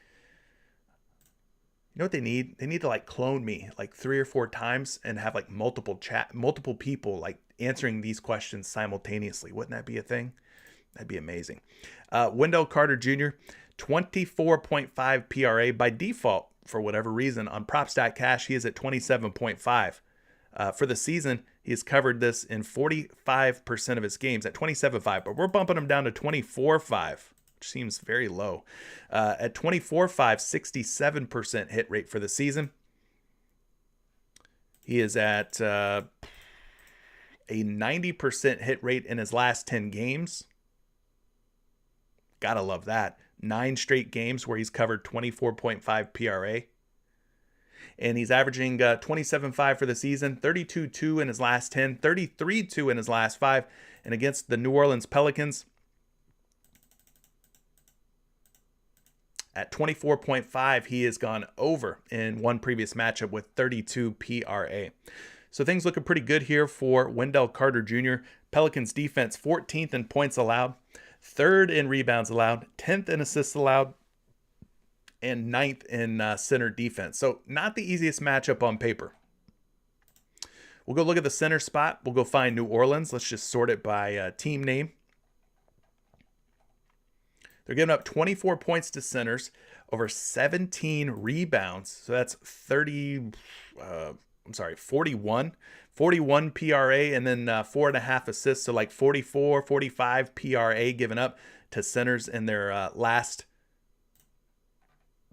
You know what they need? They need to clone me 3 or 4 times and have multiple people answering these questions simultaneously. Wouldn't that be a thing? That'd be amazing. Wendell Carter Jr., 24.5 PRA by default for whatever reason. On Props.cash, he is at 27.5. For the season, he has covered this in 45% of his games at 27.5, but we're bumping him down to 24.5, which seems very low. At 24.5, 67% hit rate for the season. He is at a 90% hit rate in his last 10 games. Gotta love that. 9 straight games where he's covered 24.5 PRA. And he's averaging 27.5 for the season, 32.2 in his last 10, 33.2 in his last 5. And against the New Orleans Pelicans, at 24.5, he has gone over in one previous matchup with 32 PRA. So things looking pretty good here for Wendell Carter Jr. Pelicans defense, 14th in points allowed, 3rd in rebounds allowed, 10th in assists allowed, and 9th in center defense. So not the easiest matchup on paper. We'll go look at the center spot. We'll go find New Orleans. Let's just sort it by team name. They're giving up 24 points to centers, over 17 rebounds. So that's 41 PRA, and then 4.5 assists. So like 44, 45 PRA given up to centers in their last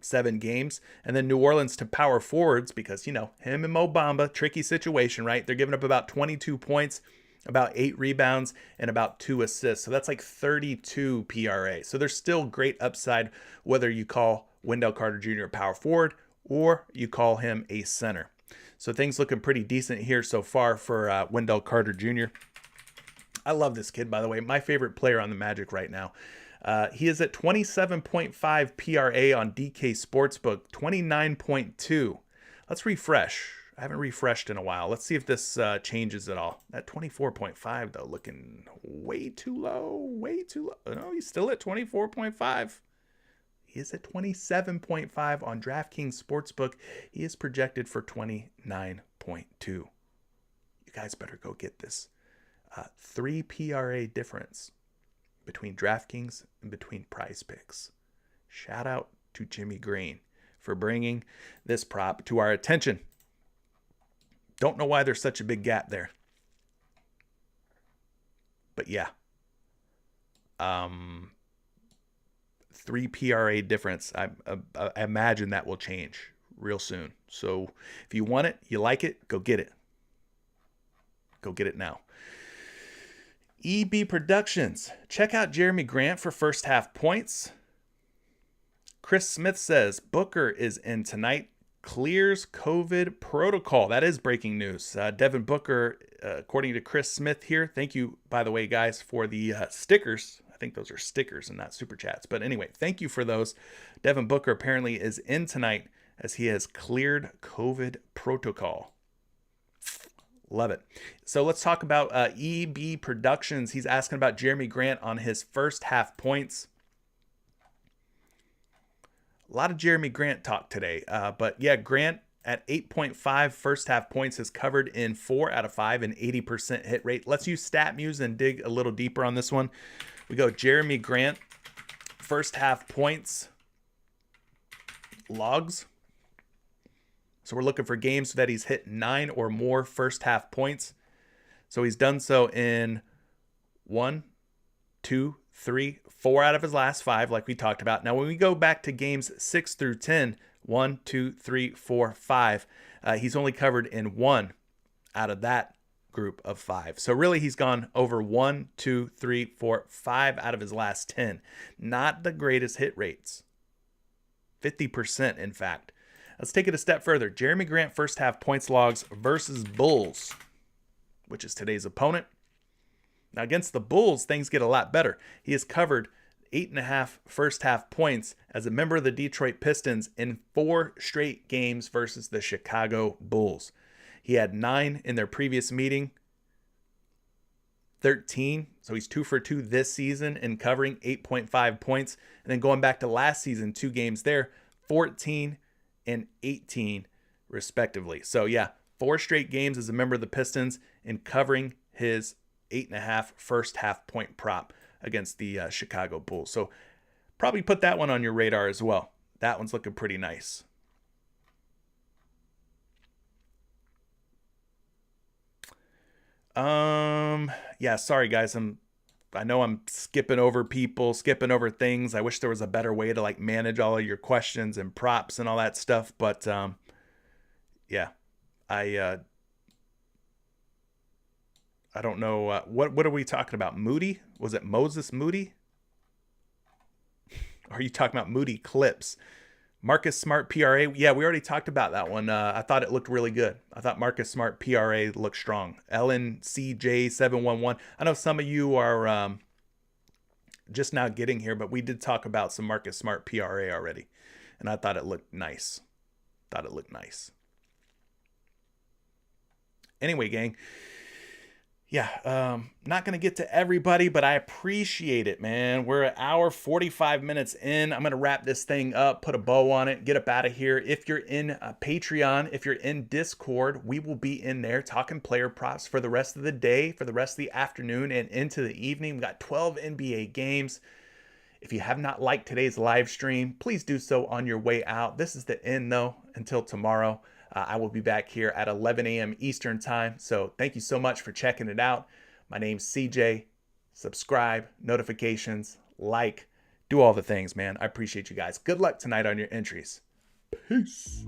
7 games. And then New Orleans to power forwards, because, you know, him and Mo Bamba, tricky situation, right? They're giving up about 22 points, about 8 rebounds, and about 2 assists. So that's like 32 PRA. So there's still great upside, whether you call Wendell Carter Jr. a power forward or you call him a center. So things looking pretty decent here so far for Wendell Carter Jr. I love this kid, by the way. My favorite player on the Magic right now. He is at 27.5 PRA on DK Sportsbook, 29.2. Let's refresh. I haven't refreshed in a while. Let's see if this changes at all. That 24.5, though, looking way too low, way too low. No, he's still at 24.5. He is at 27.5 on DraftKings Sportsbook. He is projected for 29.2. You guys better go get this. 3 PRA difference between DraftKings and between PrizePicks. Shout out to Jimmy Green for bringing this prop to our attention. Don't know why there's such a big gap there. But yeah. 3 PRA difference. I imagine that will change real soon. So if you want it, you like it, go get it. Go get it now. EB Productions. Check out Jeremy Grant for first half points. Chris Smith says Booker is in tonight. Clears COVID protocol. That is breaking news. Devin Booker, according to Chris Smith here. Thank you, by the way, guys, for the stickers. I think those are stickers and not super chats. But anyway, thank you for those. Devin Booker apparently is in tonight as he has cleared COVID protocol. Love it. So let's talk about EB Productions. He's asking about Jeremy Grant on his first half points. A lot of Jeremy Grant talk today. But yeah, Grant at 8.5 first half points is covered in 4 out of 5 and 80% hit rate. Let's use StatMuse and dig a little deeper on this one. We go Jeremy Grant, first half points, logs. So we're looking for games that he's hit 9 or more first half points. So he's done so in 1, 2, 3, 4 out of his last 5, like we talked about. Now, when we go back to games 6 through 10, 1, 2, 3, 4, 5, he's only covered in 1 out of that group of 5. So really, he's gone over 1, 2, 3, 4, 5 out of his last 10. Not the greatest hit rates. 50%, in fact. Let's take it a step further. Jeremy Grant first half points logs versus Bulls, which is today's opponent. Now, against the Bulls, things get a lot better. He has covered 8.5 first half points as a member of the Detroit Pistons in 4 straight games versus the Chicago Bulls. He had 9 in their previous meeting, 13. So he's 2 for 2 this season in covering 8.5 points. And then going back to last season, 2 games there, 14 and 18 respectively. So yeah, 4 straight games as a member of the Pistons in covering his 8.5 first half point prop against the Chicago Bulls. So probably put that one on your radar as well. That one's looking pretty nice. Yeah, sorry guys. I know I'm skipping over people, skipping over things. I wish there was a better way to like manage all of your questions and props and all that stuff. But yeah, I I don't know. What are we talking about? Moody? Was it Moses Moody? Or are you talking about Moody Clips? Marcus Smart PRA. Yeah, we already talked about that one. I thought it looked really good. I thought Marcus Smart PRA looked strong. LNCJ711. I know some of you are just now getting here, but we did talk about some Marcus Smart PRA already. And I thought it looked nice. Anyway, gang. Yeah, not going to get to everybody, but I appreciate it, man. We're an hour, 45 minutes in. I'm going to wrap this thing up, put a bow on it, get up out of here. If you're in Patreon, if you're in Discord, we will be in there talking player props for the rest of the day, for the rest of the afternoon, and into the evening. We got 12 NBA games. If you have not liked today's live stream, please do so on your way out. This is the end, though, until tomorrow. I will be back here at 11 a.m. Eastern time. So thank you so much for checking it out. My name's CJ. Subscribe, notifications, like, do all the things, man. I appreciate you guys. Good luck tonight on your entries. Peace.